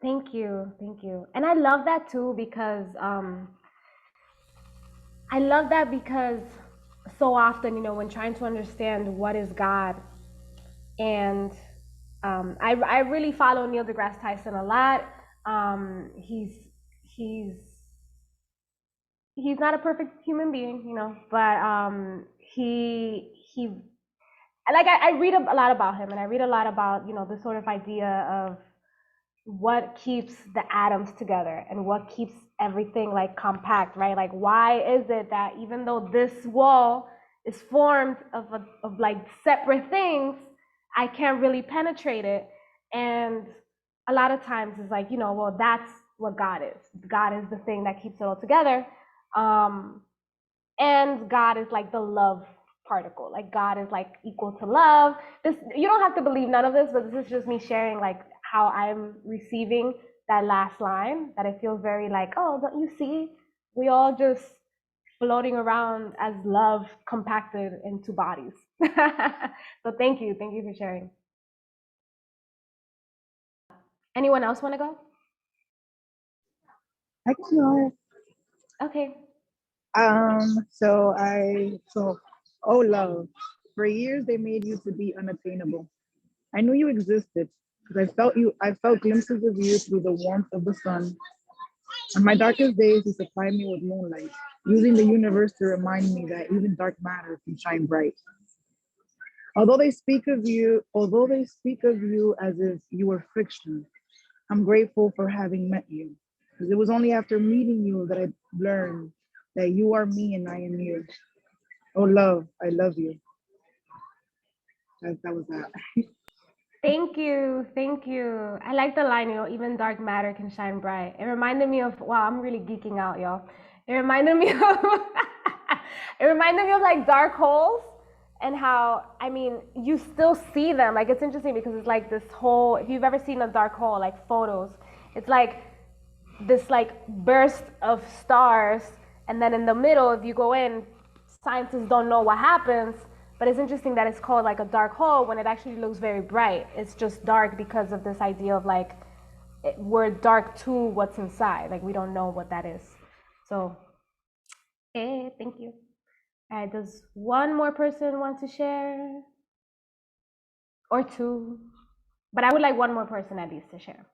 Thank you, and I love that too because so often, when trying to understand what is God, and I really follow Neil deGrasse Tyson a lot. He's not a perfect human being, but he like I read a lot about him, and I read a lot about this sort of idea of what keeps the atoms together and what keeps everything like compact, right? Like, why is it that even though this wall is formed of like separate things, I can't really penetrate it? And a lot of times it's like, well, that's what God is. God is the thing that keeps it all together. And God is like the love particle. Like God is like equal to love. This, you don't have to believe none of this, but this is just me sharing like how I'm receiving that last line, that it feels very like, oh, don't you see? We all just floating around as love compacted into bodies. So thank you for sharing. Anyone else want to go? I can go. Okay. Oh love. For years they made you to be unattainable. I knew you existed because I felt glimpses of you through the warmth of the sun. On my darkest days, you supplied me with moonlight, using the universe to remind me that even dark matter can shine bright. Although they speak of you as if you were friction, I'm grateful for having met you. Because it was only after meeting you that I learned that you are me and I am you. Oh love, I love you. That was that. Thank you. I like the line, even dark matter can shine bright. It reminded me of, wow, I'm really geeking out, y'all. It reminded me of, like dark holes, and how, I mean, you still see them. Like, it's interesting because it's like this whole, if you've ever seen a dark hole, like photos, it's like this like burst of stars, and then in the middle, if you go in, scientists don't know what happens, but it's interesting that it's called like a dark hole when it actually looks very bright. It's just dark because of this idea of like, we're dark to what's inside. Like, we don't know what that is. So, hey, thank you. All right, does one more person want to share? Or two? But I would like one more person at least to share.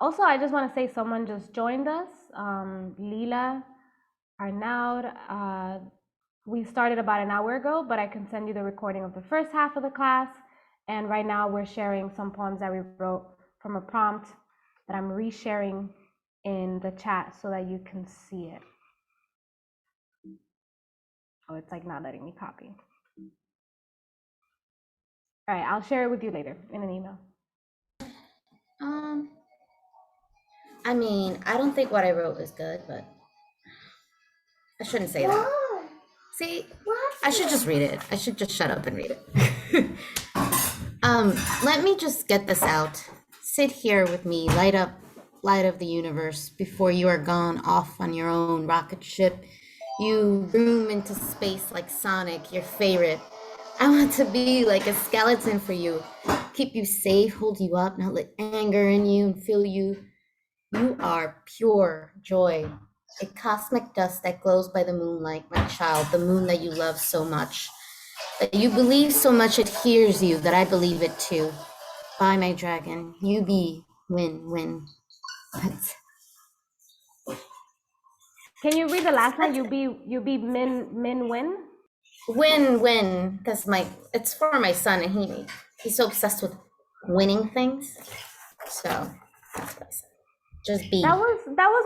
Also, I just want to say someone just joined us, Lila Arnaud. We started about an hour ago, but I can send you the recording of the first half of the class. And right now we're sharing some poems that we wrote from a prompt that I'm resharing in the chat so that you can see it. Oh, it's like not letting me copy. All right, I'll share it with you later in an email. I mean, I don't think what I wrote is good, but I shouldn't say that. See, I should just read it. I should just shut up and read it. Let me just get this out. Sit here with me, light of the universe, before you are gone off on your own rocket ship. You room into space like Sonic, your favorite. I want to be like a skeleton for you, keep you safe, hold you up, not let anger in you and fill you. You are pure joy, a cosmic dust that glows by the moonlight, my child, the moon that you love so much, that you believe so much it hears you, that I believe it too. Bye, my dragon. You be win. Can you read the last line? You be min win? Win, because it's for my son, and he's so obsessed with winning things. So that's what I said. Just be. That was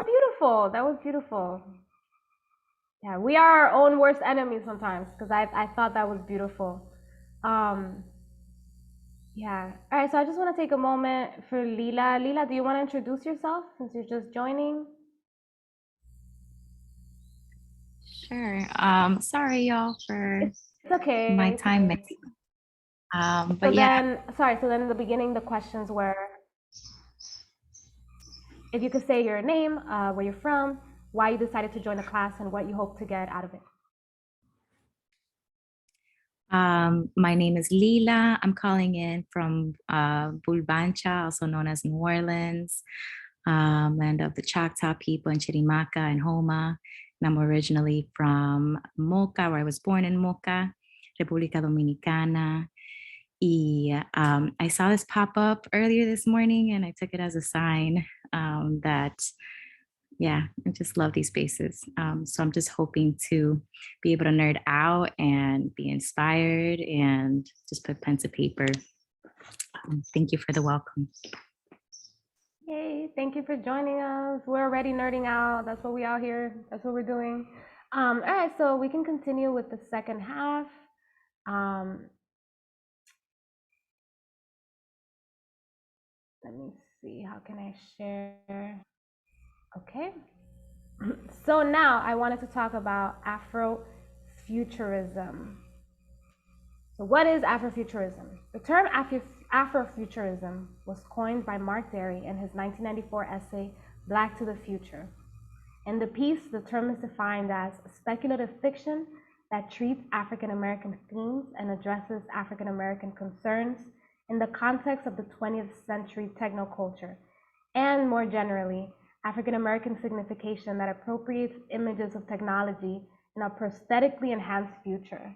beautiful. That was beautiful. Yeah, we are our own worst enemies sometimes, because I thought that was beautiful. Yeah. All right, so I just want to take a moment for Lila. Lila, do you want to introduce yourself since you're just joining? Sure. Sorry, y'all, for It's okay. my It's time okay. mixing. So But yeah, then in the beginning, the questions were, if you could say your name, where you're from, why you decided to join the class, and what you hope to get out of it. my name is Lila. I'm calling in from Bulbancha, also known as New Orleans, land of the Choctaw people in Chirimaca and Homa. And I'm originally from Moca, where I was born in Moca, República Dominicana. I saw this pop up earlier this morning, and I took it as a sign that, yeah, I just love these spaces. So I'm just hoping to be able to nerd out and be inspired and just put pen to paper. Thank you for the welcome. Yay, thank you for joining us. We're already nerding out. That's what we out here. That's what we're doing. All right, so we can continue with the second half. Let me see, how can I share? Okay. So now I wanted to talk about Afrofuturism. So what is Afrofuturism? The term Afrofuturism was coined by Mark Derry in his 1994 essay, Black to the Future. In the piece, the term is defined as speculative fiction that treats African American themes and addresses African American concerns in the context of the 20th century technoculture, and more generally, African American signification that appropriates images of technology in a prosthetically enhanced future.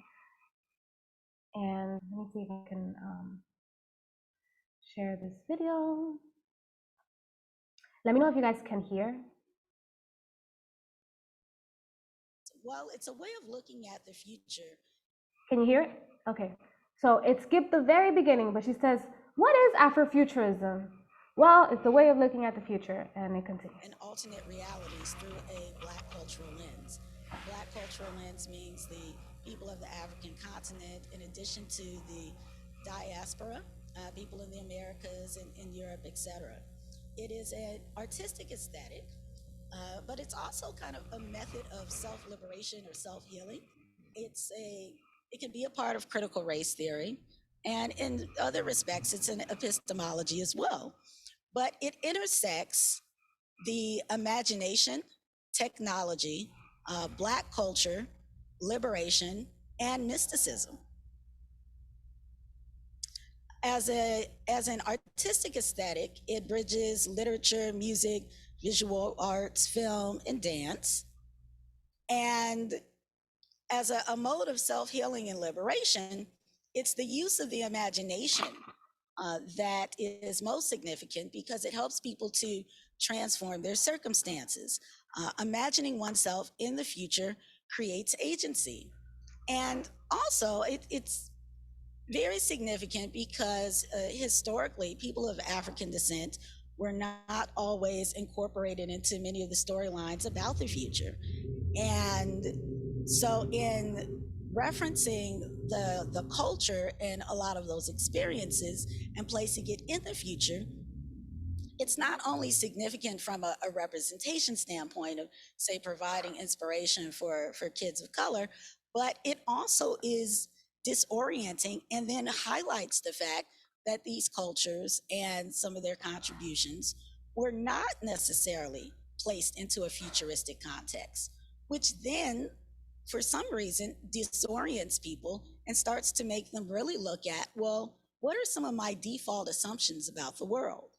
And let me see if I can share this video. Let me know if you guys can hear. Well, it's a way of looking at the future. Can you hear it? Okay. So it skipped the very beginning, but she says, what is Afrofuturism? Well, it's a way of looking at the future, and it continues. And alternate realities through a Black cultural lens. Black cultural lens means the people of the African continent, in addition to the diaspora, people in the Americas and in Europe, etc. It is an artistic aesthetic, but it's also kind of a method of self-liberation or self-healing. It can be a part of critical race theory, and in other respects, it's an epistemology as well. But it intersects the imagination, technology, Black culture, liberation, and mysticism. As an artistic aesthetic, it bridges literature, music, visual arts, film, and dance. And as a mode of self-healing and liberation, it's the use of the imagination that is most significant, because it helps people to transform their circumstances. Imagining oneself in the future creates agency. And also, it's very significant because historically, people of African descent were not always incorporated into many of the storylines about the future. And so in referencing the culture and a lot of those experiences and placing it in the future, it's not only significant from a representation standpoint of, say, providing inspiration for kids of color, but it also is disorienting and then highlights the fact that these cultures and some of their contributions were not necessarily placed into a futuristic context, which then, for some reason, disorients people and starts to make them really look at, well, what are some of my default assumptions about the world?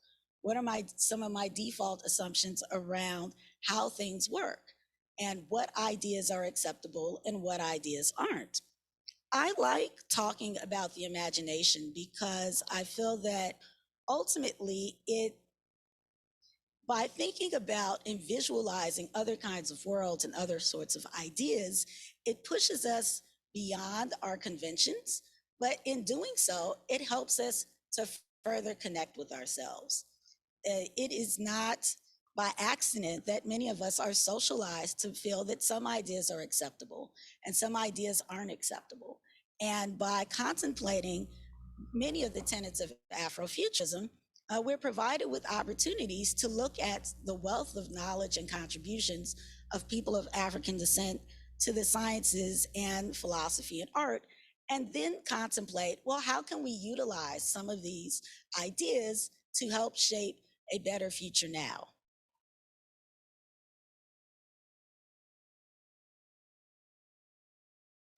What are some of my default assumptions around how things work, and what ideas are acceptable and what ideas aren't? I like talking about the imagination because I feel that ultimately by thinking about and visualizing other kinds of worlds and other sorts of ideas, it pushes us beyond our conventions. But in doing so, it helps us to further connect with ourselves. It is not by accident that many of us are socialized to feel that some ideas are acceptable and some ideas aren't acceptable. And by contemplating many of the tenets of Afrofuturism, we're provided with opportunities to look at the wealth of knowledge and contributions of people of African descent to the sciences and philosophy and art, and then contemplate, well, how can we utilize some of these ideas to help shape a better future now?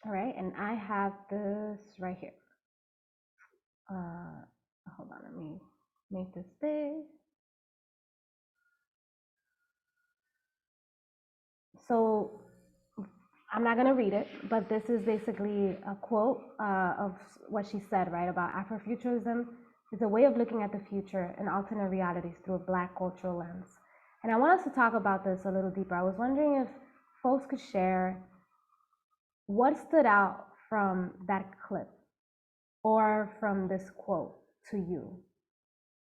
All right, and I have this right here. Hold on, let me make this big. So I'm not gonna read it, but this is basically a quote of what she said, right, about Afrofuturism is a way of looking at the future and alternate realities through a Black cultural lens. And I want us to talk about this a little deeper. I was wondering if folks could share what stood out from that clip or from this quote to you,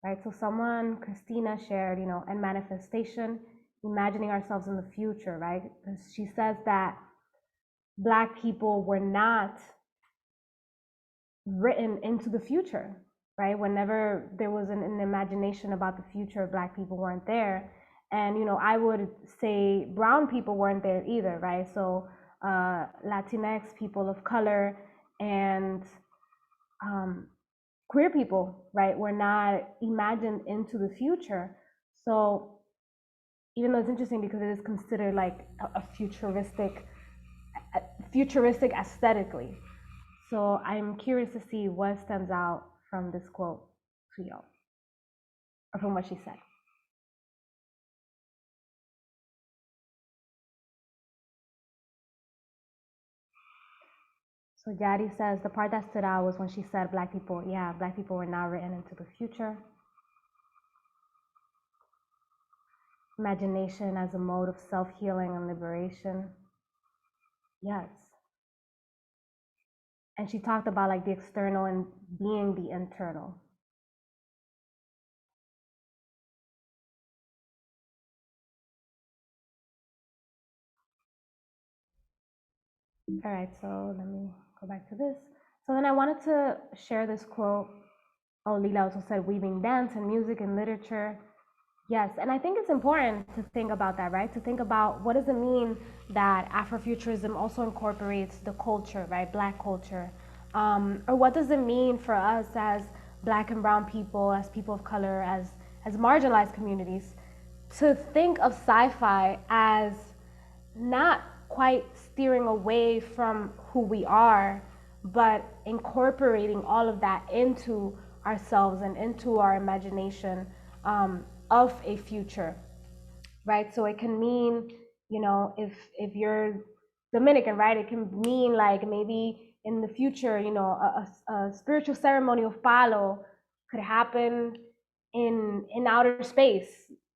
right? So someone, Christina, shared, and manifestation, imagining ourselves in the future, right? Because she says that Black people were not written into the future. right? Whenever there was an imagination about the future, Black people weren't there. And, you know, I would say brown people weren't there either, right? So Latinx, people of color, and queer people, right, were not imagined into the future. So even though it's interesting because it is considered like a futuristic aesthetically. So I'm curious to see what stands out from this quote to y'all, or from what she said. So Yadi says the part that stood out was when she said Black people, yeah, Black people were now written into the future. Imagination as a mode of self-healing and liberation. Yes. And she talked about like the external and being the internal. All right, so let me go back to this. So then I wanted to share this quote. Oh, Lila also said weaving dance and music and literature. Yes, and I think it's important to think about that, right? To think about what does it mean that Afrofuturism also incorporates the culture, right? Black culture. Or what does it mean for us as Black and brown people, as people of color, as marginalized communities, to think of sci-fi as not quite steering away from who we are, but incorporating all of that into ourselves and into our imagination of a future, right? So it can mean, you know, if you're Dominican, right, it can mean like maybe in the future, you know, a spiritual ceremony of palo could happen in outer space.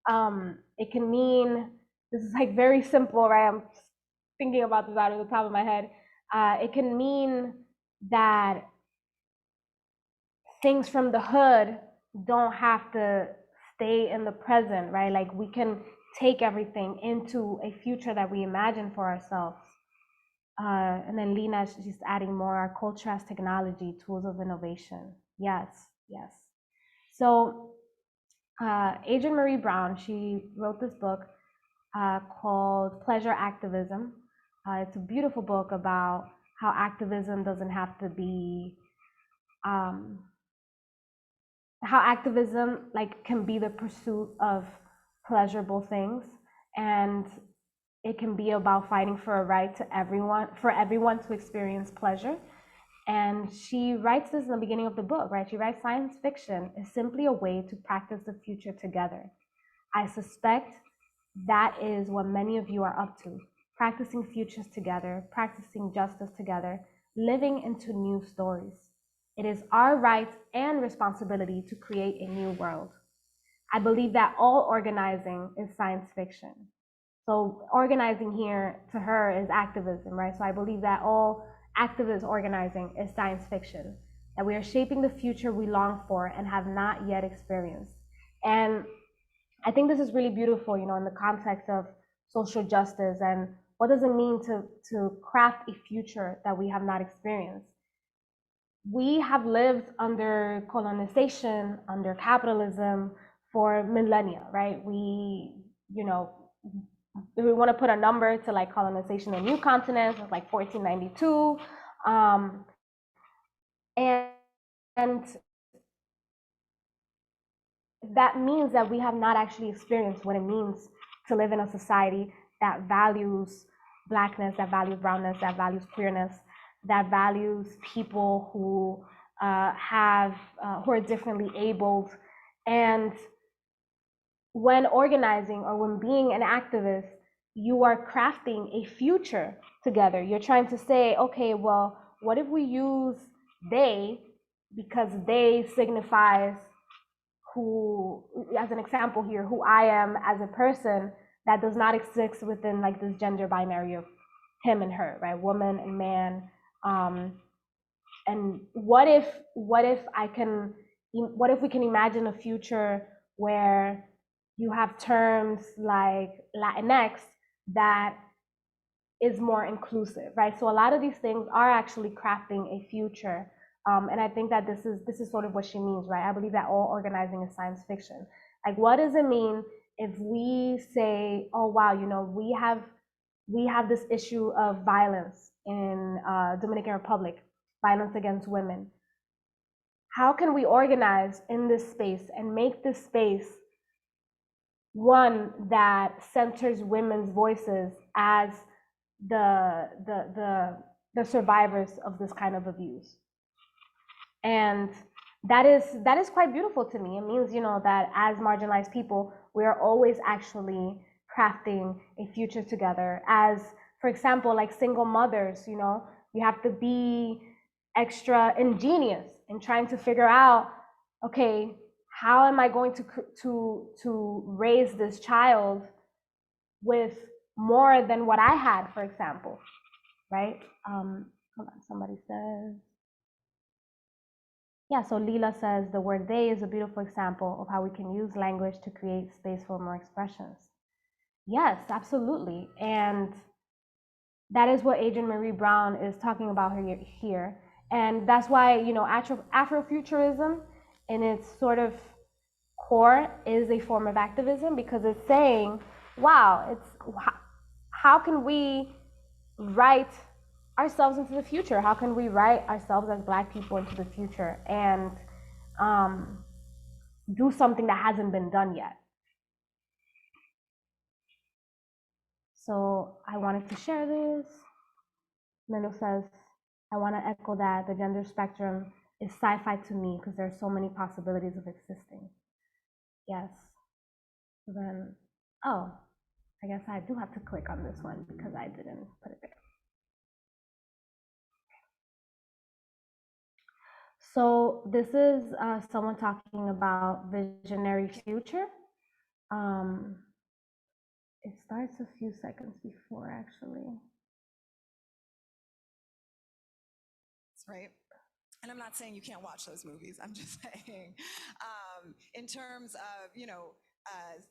It can mean, this is like very simple, right? I'm thinking about this out of the top of my head. It can mean that things from the hood don't have to stay in the present, right? Like we can take everything into a future that we imagine for ourselves. And then Lena, she's adding more, our culture as technology, tools of innovation. Yes, yes. So Adrienne Marie Brown, she wrote this book called Pleasure Activism. It's a beautiful book about how activism doesn't have to be, how activism like can be the pursuit of pleasurable things, and it can be about fighting for a right to everyone, for everyone to experience pleasure. And she writes this in the beginning of the book, right? She writes, science fiction is simply a way to practice the future together. I suspect that is what many of you are up to, practicing futures together, practicing justice together, living into new stories. It is our right and responsibility to create a new world. I believe that all organizing is science fiction. So organizing here to her is activism, right? So I believe that all activist organizing is science fiction, that we are shaping the future we long for and have not yet experienced. And I think this is really beautiful, you know, in the context of social justice and what does it mean to craft a future that we have not experienced. We have lived under colonization, under capitalism for millennia, right? We, you know, if we want to put a number to like colonization of new continents, it's like 1492. And that means that we have not actually experienced what it means to live in a society that values Blackness, that values brownness, that values queerness, that values people who who are differently abled. And when organizing or when being an activist, you are crafting a future together. You're trying to say, okay, well, what if we use they, because they signifies who, as an example here, who I am as a person that does not exist within like this gender binary of him and her, right? Woman and man. And what if we can imagine a future where you have terms like Latinx that is more inclusive, right? So a lot of these things are actually crafting a future And I think that this is sort of what she means, right? I believe that all organizing is science fiction. Like, what does it mean if we say, oh wow, we have this issue of violence in Dominican Republic, violence against women. How can we organize in this space and make this space one that centers women's voices as the survivors of this kind of abuse? And that is quite beautiful to me. It means, that as marginalized people, we are always actually crafting a future together. As, for example, like single mothers, you have to be extra ingenious in trying to figure out, okay, how am I going to raise this child with more than what I had, for example, right? Hold on, somebody says. Yeah, so Lila says the word they is a beautiful example of how we can use language to create space for more expressions. Yes, absolutely. And that is what Adrienne Marie Brown is talking about here. And that's why, Afrofuturism in its sort of core is a form of activism, because it's saying, wow, how can we write ourselves into the future? How can we write ourselves as Black people into the future and do something that hasn't been done yet? So I wanted to share this. Melo says, I want to echo that the gender spectrum is sci-fi to me because there's so many possibilities of existing. Yes. So then, oh, I guess I do have to click on this one because I didn't put it there. So this is someone talking about visionary future. It starts a few seconds before, actually. That's right. And I'm not saying you can't watch those movies. I'm just saying, in terms of,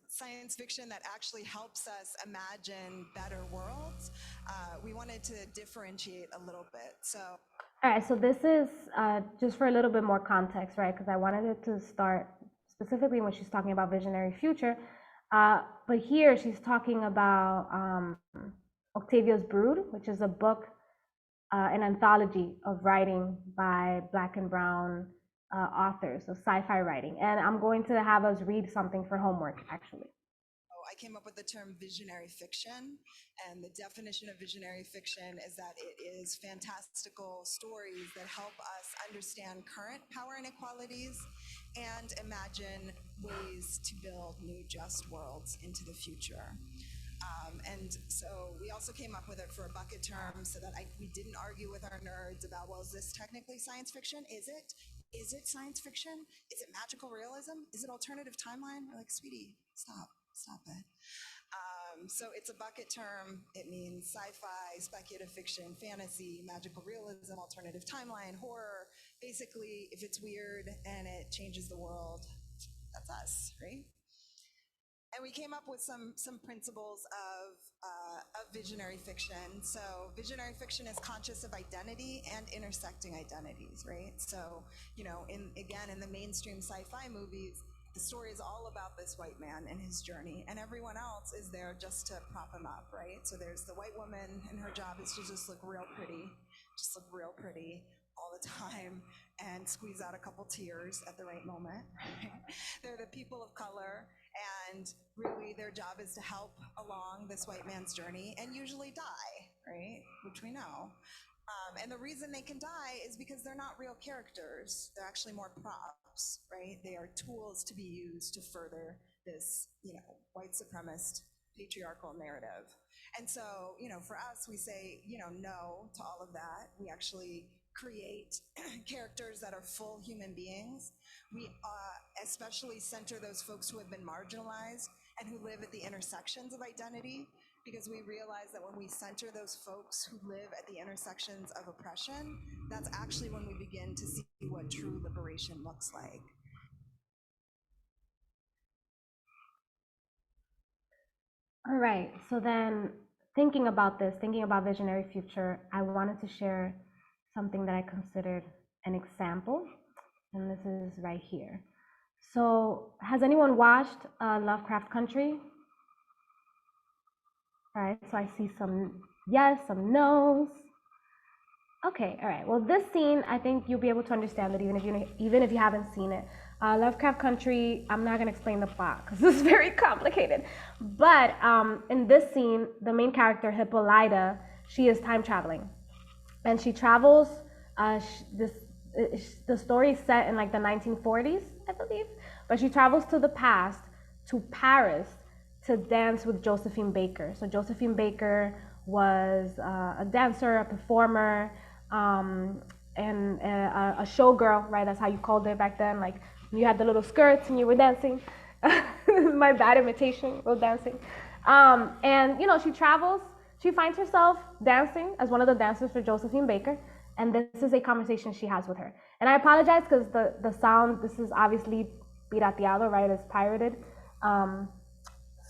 science fiction that actually helps us imagine better worlds, we wanted to differentiate a little bit. So. All right, so this is just for a little bit more context, right? Because I wanted it to start specifically when she's talking about visionary future. But here she's talking about Octavia's Brood, which is a book, an anthology of writing by Black and Brown authors of sci-fi writing. And I'm going to have us read something for homework, actually. I came up with the term visionary fiction, and the definition of visionary fiction is that it is fantastical stories that help us understand current power inequalities and imagine ways to build new just worlds into the future. And so we also came up with it for a bucket term so that we didn't argue with our nerds about, well, is this technically science fiction? Is it? Is it science fiction? Is it magical realism? Is it alternative timeline? We're like, sweetie, stop it. So it's a bucket term. It means sci-fi, speculative fiction, fantasy, magical realism, alternative timeline, horror. Basically, if it's weird and it changes the world, that's us, right? And we came up with some principles of visionary fiction. So visionary fiction is conscious of identity and intersecting identities, right? So, in the mainstream sci-fi movies, the story is all about this white man and his journey, and everyone else is there just to prop him up, right? So there's the white woman, and her job is to just look real pretty all the time and squeeze out a couple tears at the right moment. They're the people of color, and really their job is to help along this white man's journey and usually die, right? Which we know. And the reason they can die is because they're not real characters. They're actually more props, right? They are tools to be used to further this, white supremacist patriarchal narrative. And so, for us, we say, no to all of that. We actually create characters that are full human beings. We especially center those folks who have been marginalized and who live at the intersections of identity, because we realize that when we center those folks who live at the intersections of oppression, that's actually when we begin to see what true liberation looks like. All right, so then thinking about visionary future, I wanted to share something that I considered an example, and this is right here. So has anyone watched Lovecraft Country? All right, so I see some yes, some no's. Okay, all right. Well, this scene, I think you'll be able to understand it even if you haven't seen it. Lovecraft Country, I'm not gonna explain the plot because this is very complicated. But in this scene, the main character Hippolyta, she is time traveling, and she travels. The story is set in like the 1940s, I believe, but she travels to the past, to Paris, to dance with Josephine Baker. So Josephine Baker was a dancer, a performer, and a showgirl, right? That's how you called it back then. Like you had the little skirts and you were dancing. My bad imitation of dancing. And you know, she travels. She finds herself dancing as one of the dancers for Josephine Baker, and this is a conversation she has with her. And I apologize because the sound, this is obviously pirateado, right? It's pirated.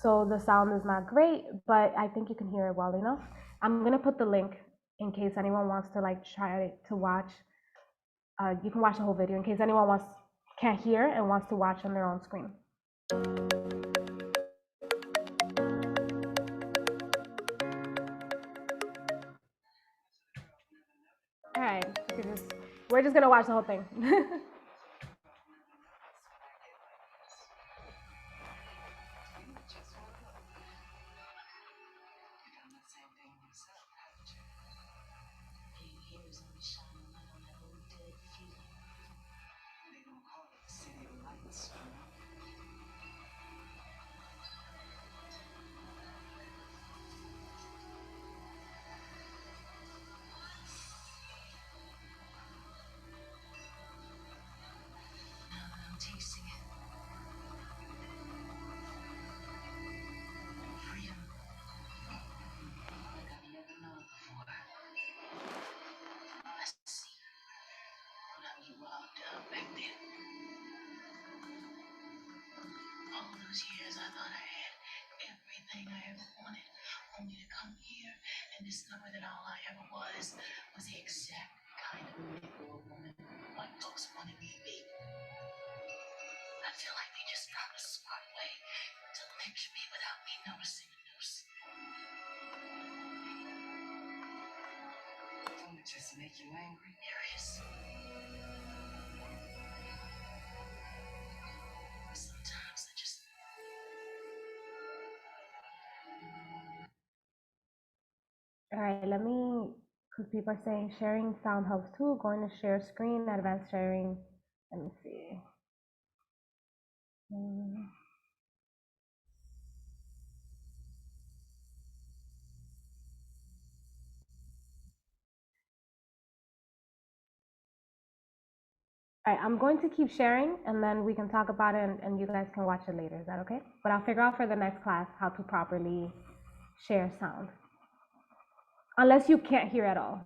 So the sound is not great, but I think you can hear it well enough. I'm gonna put the link in case anyone wants to like try to watch. You can watch the whole video in case anyone can't hear and wants to watch on their own screen. All right, we're just gonna watch the whole thing. All right, because people are saying sharing sound helps too. Going to share screen, advanced sharing. Let me see. All right, I'm going to keep sharing and then we can talk about it and you guys can watch it later. Is that okay? But I'll figure out for the next class how to properly share sound. Unless you can't hear at all.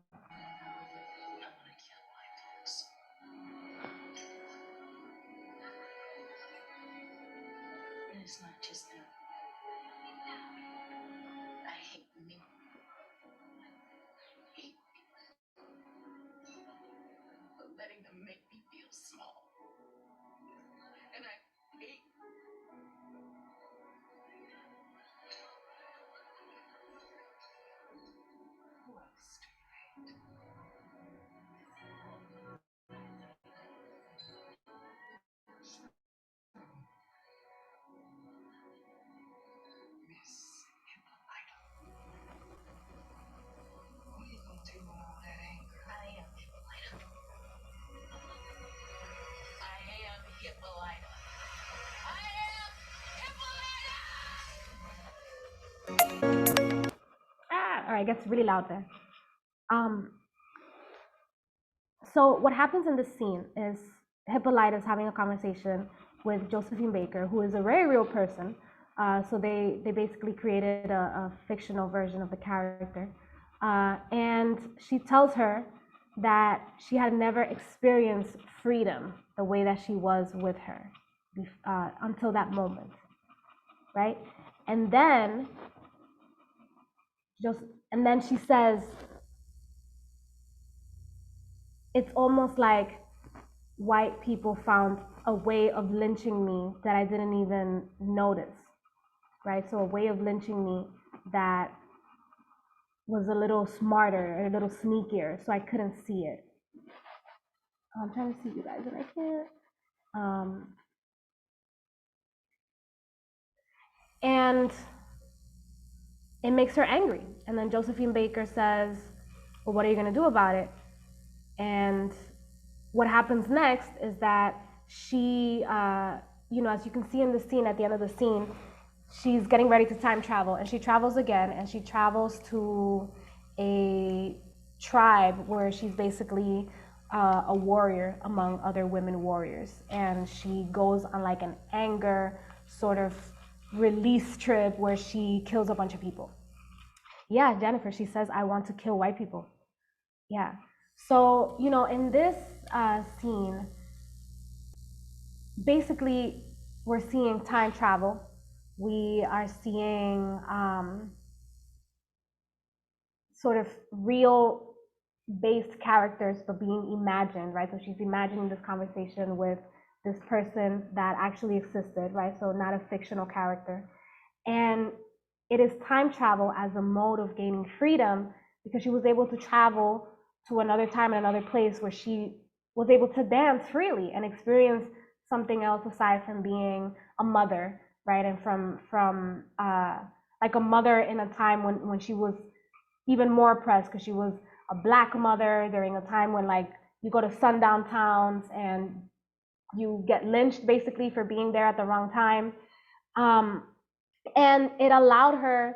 All right, it gets really loud there. So what happens in this scene is Hippolyta is having a conversation with Josephine Baker, who is a very real person. So they basically created a fictional version of the character. And she tells her that she had never experienced freedom the way that she was with her until that moment, right? And then she says, it's almost like white people found a way of lynching me that I didn't even notice, right? So a way of lynching me that was a little smarter, a little sneakier, so I couldn't see it. I'm trying to see you guys, and I can't. And it makes her angry. And then Josephine Baker says, well, what are you going to do about it? And what happens next is that she, as you can see in the scene, at the end of the scene, she's getting ready to time travel, and she travels again, and she travels to a tribe where she's basically a warrior among other women warriors, and she goes on like an anger sort of release trip where she kills a bunch of people. Yeah, Jennifer, she says, I want to kill white people. Yeah. So, in this scene, basically, we're seeing time travel. We are seeing sort of real based characters, but being imagined, right? So she's imagining this conversation with this person that actually existed, right? So not a fictional character. And it is time travel as a mode of gaining freedom, because she was able to travel to another time and another place where she was able to dance freely and experience something else aside from being a mother, right? And from like a mother in a time when she was even more oppressed, because she was a Black mother during a time when, like, you go to sundown towns and you get lynched basically for being there at the wrong time. And it allowed her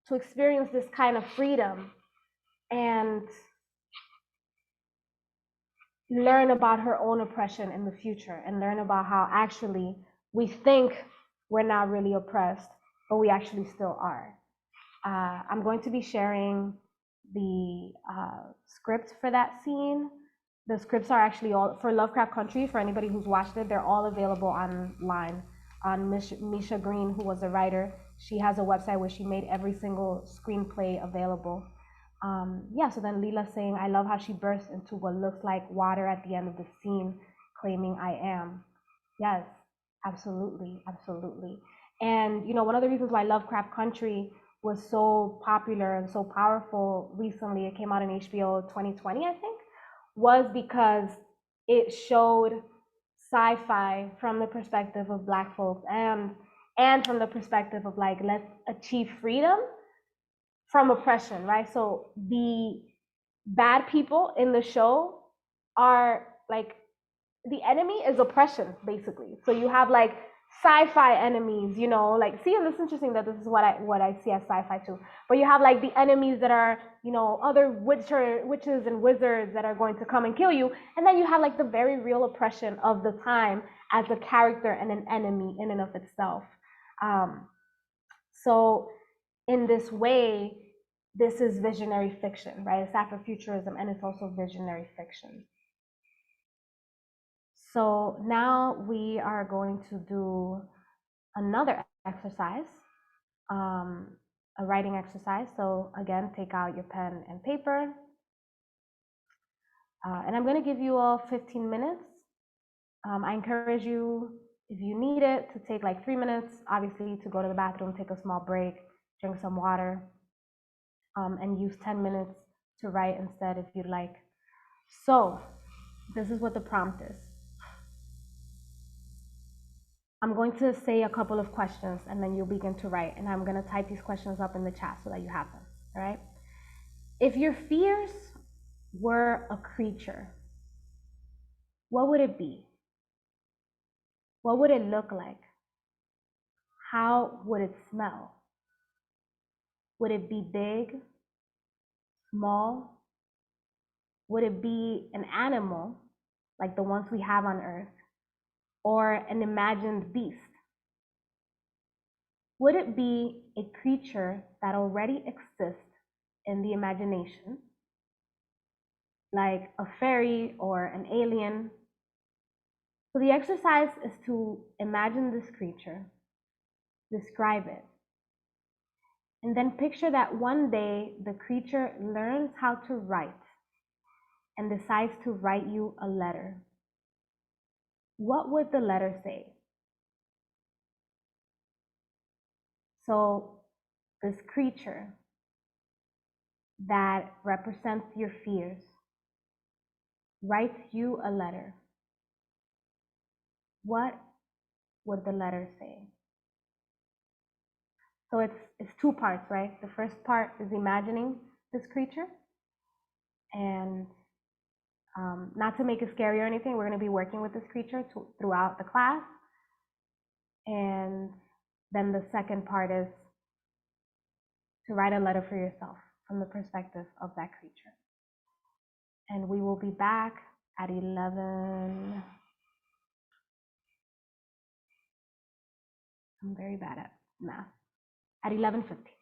to experience this kind of freedom and learn about her own oppression in the future, and learn about how actually we think we're not really oppressed, but we actually still are. I'm going to be sharing the script for that scene. The scripts are actually all for Lovecraft Country. For anybody who's watched it, they're all available online. On Misha Green, who was a writer, she has a website where she made every single screenplay available. So then Leela's saying, I love how she bursts into what looks like water at the end of the scene, claiming I am. Yes, absolutely, absolutely. And one of the reasons why Lovecraft Country was so popular and so powerful recently, it came out in HBO 2020, I think, was because it showed sci-fi from the perspective of Black folks, and from the perspective of, like, let's achieve freedom from oppression, right? So the bad people in the show are like, the enemy is oppression, basically. So you have like sci-fi enemies, like, see, and it's interesting that this is what I see as sci-fi too. But you have like the enemies that are, other witches and wizards that are going to come and kill you, and then you have like the very real oppression of the time as a character and an enemy in and of itself. So in this way, this is visionary fiction, right? It's afrofuturism, and it's also visionary fiction. So now we are going to do another exercise, a writing exercise. So again, take out your pen and paper. And I'm going to give you all 15 minutes. I encourage you, if you need it, to take like 3 minutes, obviously, to go to the bathroom, take a small break, drink some water, and use 10 minutes to write instead if you'd like. So this is what the prompt is. I'm going to say a couple of questions, and then you'll begin to write, and I'm going to type these questions up in the chat so that you have them, all right? If your fears were a creature, what would it be? What would it look like? How would it smell? Would it be big, small? Would it be an animal like the ones we have on Earth, or an imagined beast? Would it be a creature that already exists in the imagination, like a fairy or an alien? So the exercise is to imagine this creature, describe it, and then picture that one day the creature learns how to write, and decides to write you a letter, what would the letter say? So this creature that represents your fears writes you a letter. What would the letter say? So it's two parts, right? The first part is imagining this creature, and not to make it scary or anything, we're going to be working with this creature throughout the class. And then the second part is to write a letter for yourself from the perspective of that creature. And we will be back at 11. I'm very bad at math. At 11:50.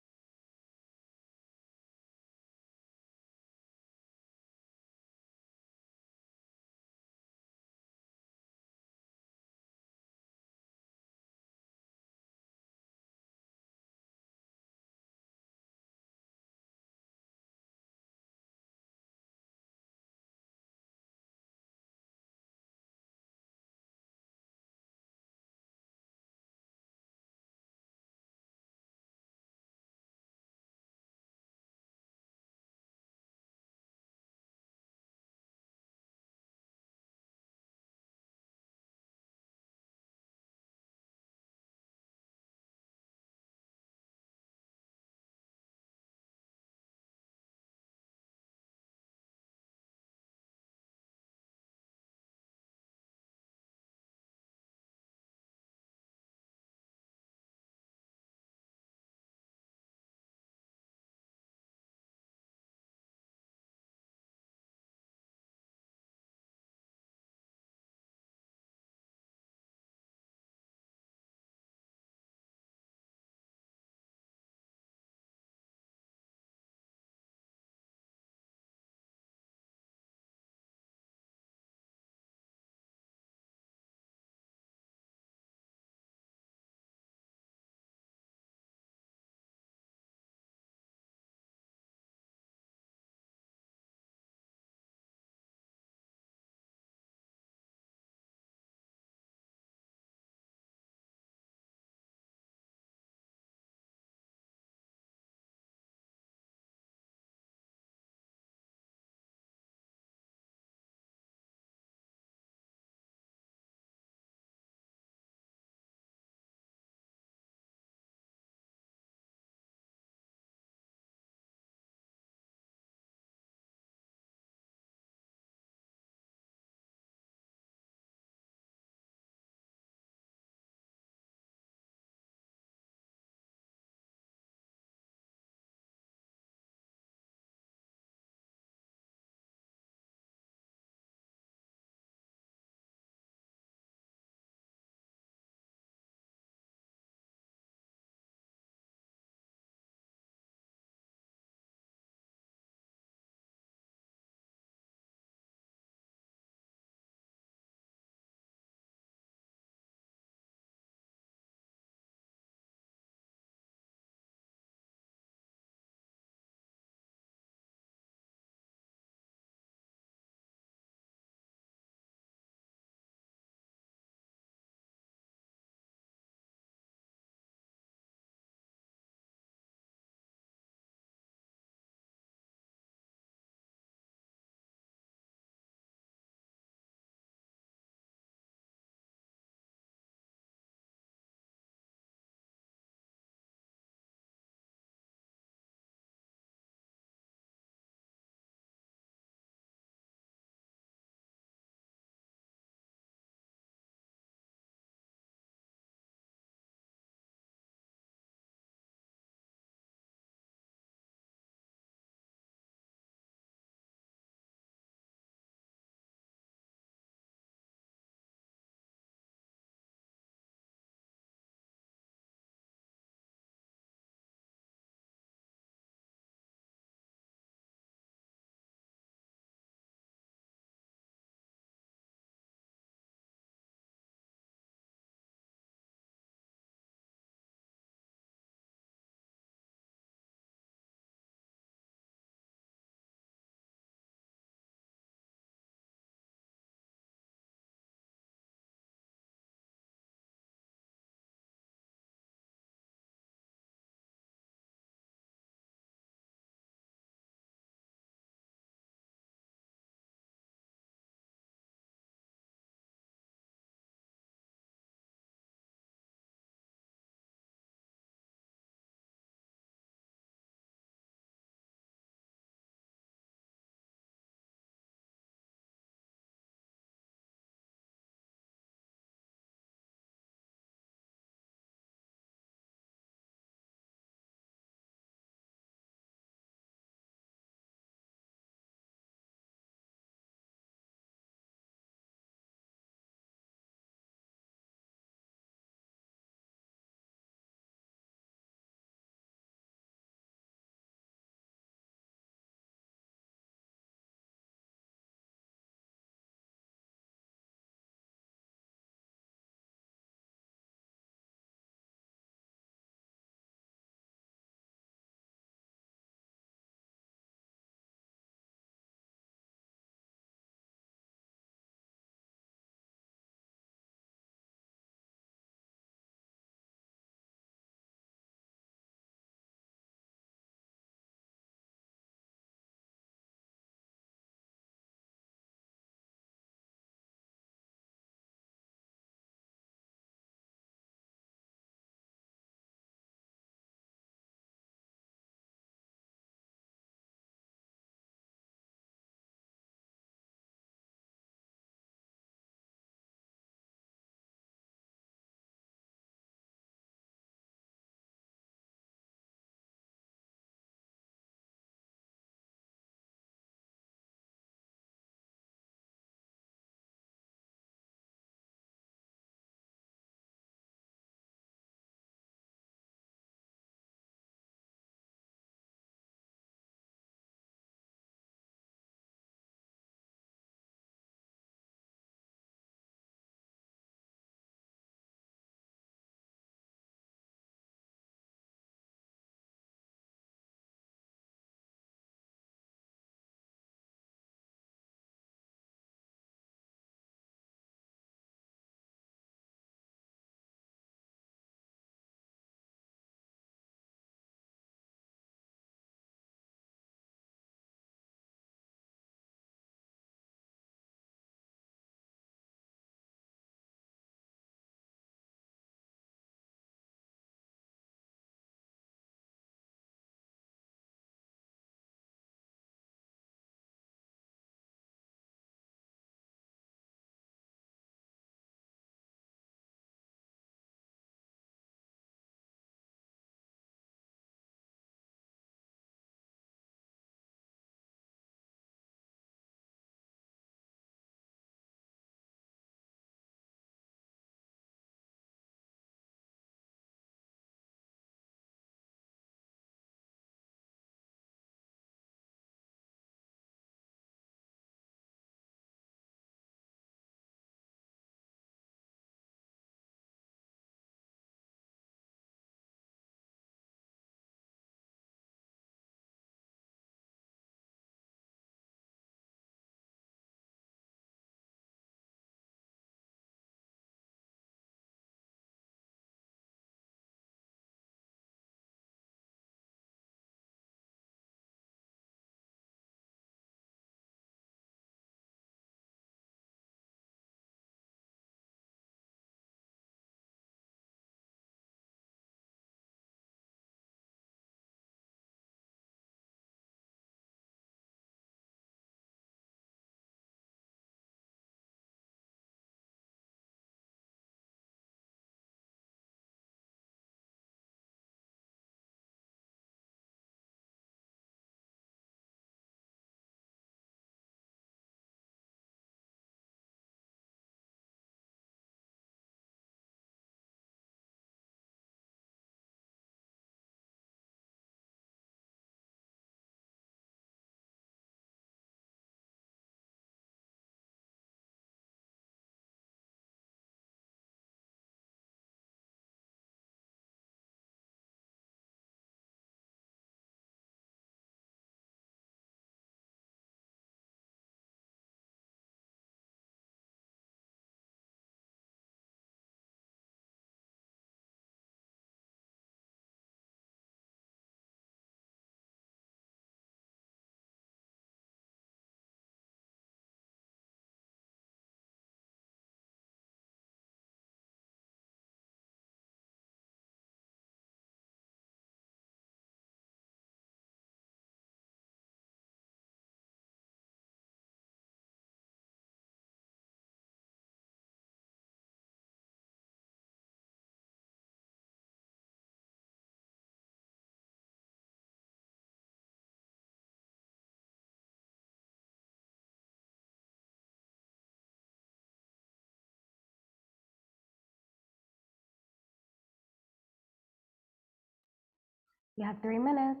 You have 3 minutes.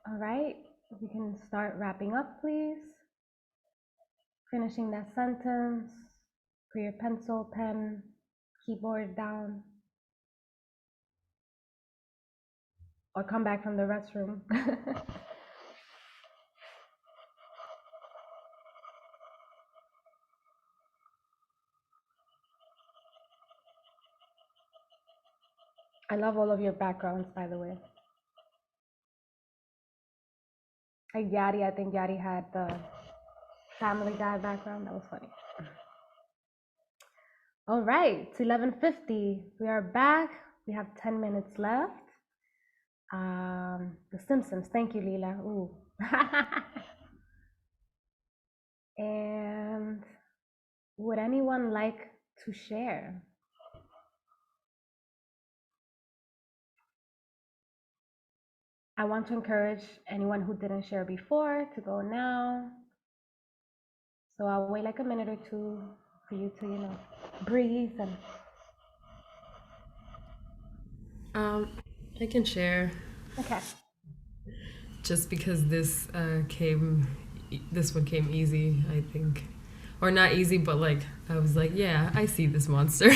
All right, we can start wrapping up, please. Finishing that sentence. Put your pencil, pen, keyboard down, or come back from the restroom. I love all of your backgrounds, by the way. Like Yadi, I think Yadi had the Family Guy background. That was funny. All right, it's 11:50. We are back. We have 10 minutes left. The Simpsons. Thank you, Leela. Ooh. And would anyone like to share? I want to encourage anyone who didn't share before to go now. So I'll wait like a minute or two for you to, breathe and. I can share. Okay. Just because this one came easy, I think, or not easy, but like I was like, yeah, I see this monster.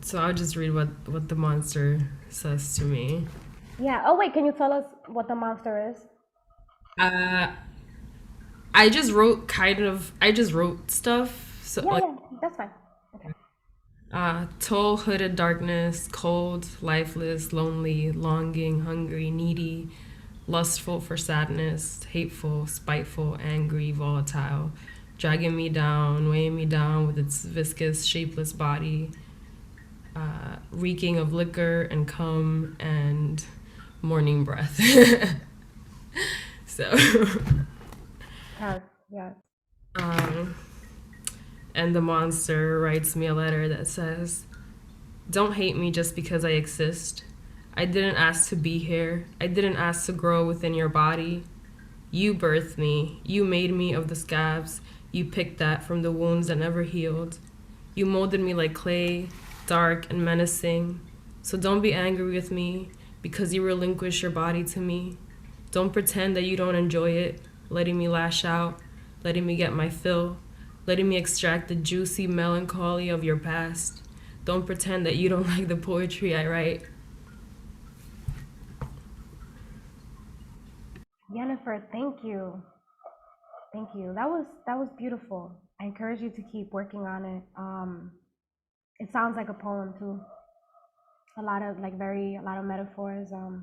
So I'll just read what the monster says to me. Yeah. Oh wait, can you tell us what the monster is? I just wrote stuff. So Yeah, that's fine. Okay. Tall hooded darkness, cold, lifeless, lonely, longing, hungry, needy, lustful for sadness, hateful, spiteful, angry, volatile, dragging me down, weighing me down with its viscous, shapeless body, reeking of liquor and cum and morning breath. So. Yeah. And the monster writes me a letter that says, "Don't hate me just because I exist. I didn't ask to be here. I didn't ask to grow within your body. You birthed me. You made me of the scabs. You picked that from the wounds that never healed. You molded me like clay, dark and menacing. So don't be angry with me because you relinquish your body to me. Don't pretend that you don't enjoy it, letting me lash out, letting me get my fill, letting me extract the juicy melancholy of your past. Don't pretend that you don't like the poetry I write." Jennifer, thank you. Thank you. That was beautiful. I encourage you to keep working on it. It sounds like a poem too. A lot of a lot of metaphors, a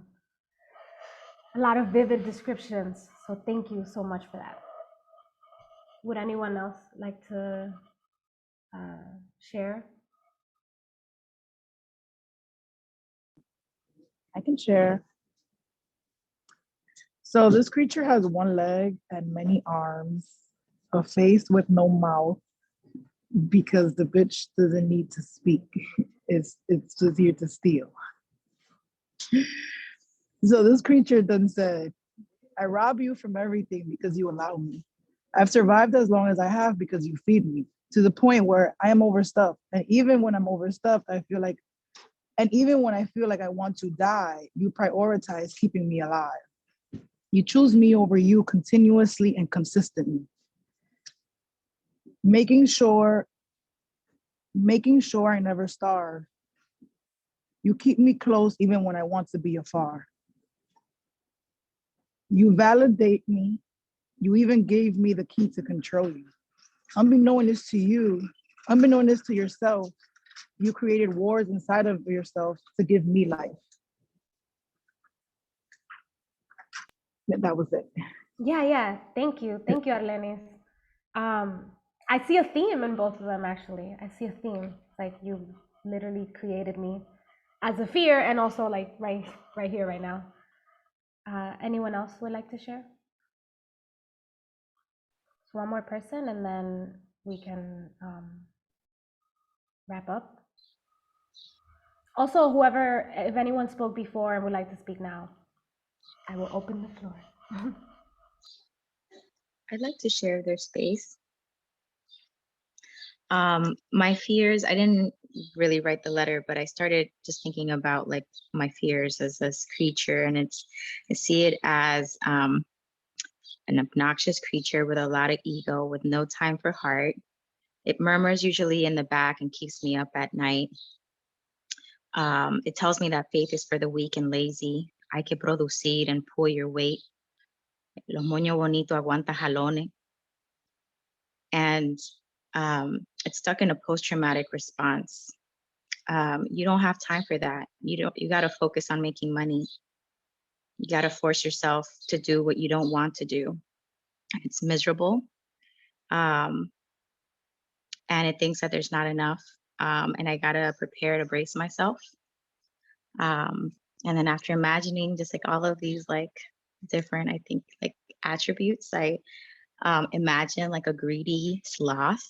lot of vivid descriptions. So thank you so much for that. Would anyone else like to share? I can share. So this creature has one leg and many arms, a face with no mouth because the bitch doesn't need to speak. It's just here to steal. So this creature then said, I rob you from everything because you allow me. I've survived as long as I have because you feed me, to the point where I am overstuffed. And even when I'm overstuffed, even when I feel like I want to die, you prioritize keeping me alive. You choose me over you continuously and consistently, making sure I never starve. You keep me close even when I want to be afar. You validate me. You even gave me the key to control you. Unbeknownst to you, unbeknownst to yourself, you created wars inside of yourself to give me life. That was it. Yeah. Thank you, Arlenis. I see a theme in both of them. Actually, I see a theme. Like you literally created me as a fear, and also like right here, right now. Anyone else would like to share? So one more person, and then we can wrap up. Also, whoever, if anyone spoke before and would like to speak now, I will open the floor. I'd like to share their space. My fears, I didn't really write the letter, but I started just thinking about like my fears as this creature, and I see it as an obnoxious creature with a lot of ego, with no time for heart. It murmurs usually in the back and keeps me up at night. It tells me that faith is for the weak and lazy. Hay que producir and pull your weight. Los moños bonitos aguanta jalones. And it's stuck in a post-traumatic response. You don't have time for that. You got to focus on making money. You got to force yourself to do what you don't want to do. It's miserable. And it thinks that there's not enough. And I got to prepare to brace myself. And then after imagining just like all of these like different, I think like attributes, I imagine like a greedy sloth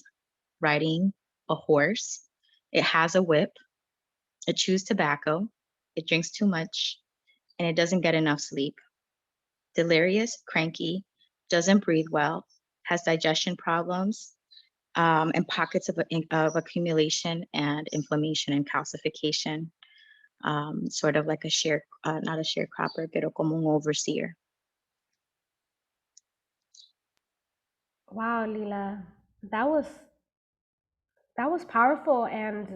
riding a horse. It has a whip. It chews tobacco. It drinks too much, and it doesn't get enough sleep. Delirious, cranky, doesn't breathe well, has digestion problems, and pockets of accumulation and inflammation and calcification. Sort of like not a sharecropper, pero como un overseer. Wow, Lila, that was powerful, and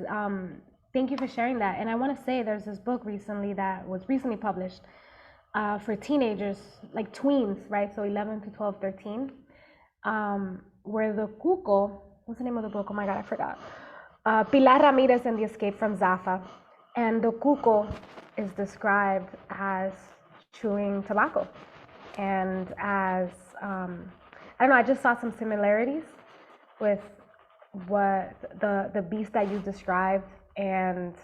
thank you for sharing that. And I want to say there's this book recently that was recently published for teenagers, like tweens, right? So 11 to 12, 13, where the cuco, what's the name of the book? Oh my God, I forgot. Pilar Ramirez and the Escape from Zafa. And the cuco is described as chewing tobacco. And as, I don't know, I just saw some similarities with what the beast that you described and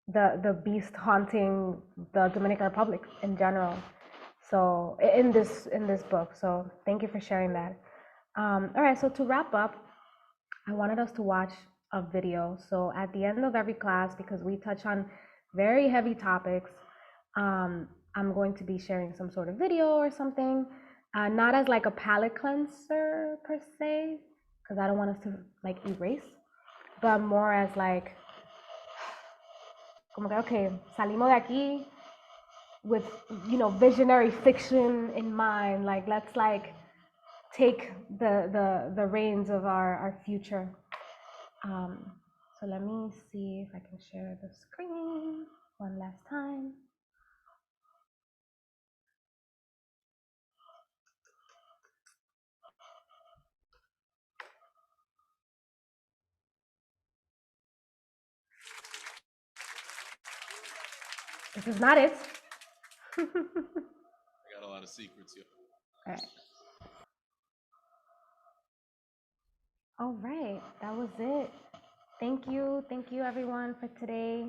the beast haunting the Dominican Republic in general. So in this book. So thank you for sharing that. All right. So to wrap up, I wanted us to watch a video. So at the end of every class, because we touch on very heavy topics, I'm going to be sharing some sort of video or something, not as like a palate cleanser per se, because I don't want us to like erase, but more as like, como que, okay, salimos de aquí with, visionary fiction in mind. Like, let's like take the reins of our future. So let me see if I can share the screen one last time. This is not it. I got a lot of secrets here. All right. All right, that was it. Thank you everyone for today.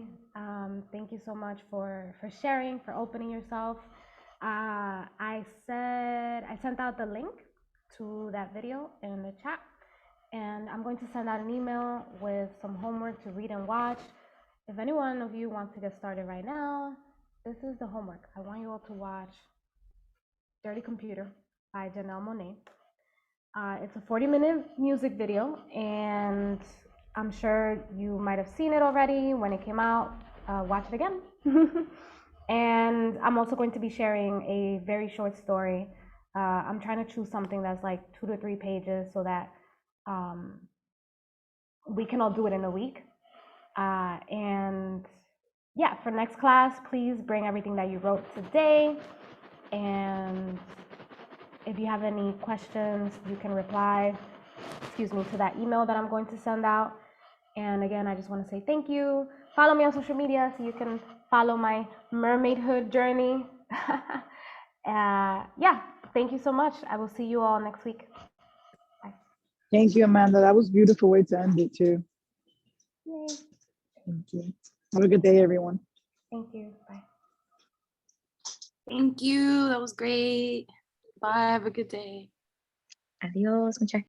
Thank you so much for sharing, for opening yourself. I sent out the link to that video in the chat, and I'm going to send out an email with some homework to read and watch. If any one of you wants to get started right now, this is the homework. I want you all to watch Dirty Computer by Janelle Monáe. It's a 40-minute music video, and I'm sure you might have seen it already when it came out. Watch it again. And I'm also going to be sharing a very short story. I'm trying to choose something that's like 2 to 3 pages so that we can all do it in a week. And yeah, for next class, please bring everything that you wrote today. And if you have any questions, you can reply, to that email that I'm going to send out. And again, I just want to say thank you. Follow me on social media so you can follow my mermaidhood journey. Yeah, thank you so much. I will see you all next week. Bye. Thank you, Amanda. That was a beautiful way to end it too. Yay. Thank you. Have a good day, everyone. Thank you. Bye. Thank you. That was great. Bye. Have a good day. Adios, muchachos.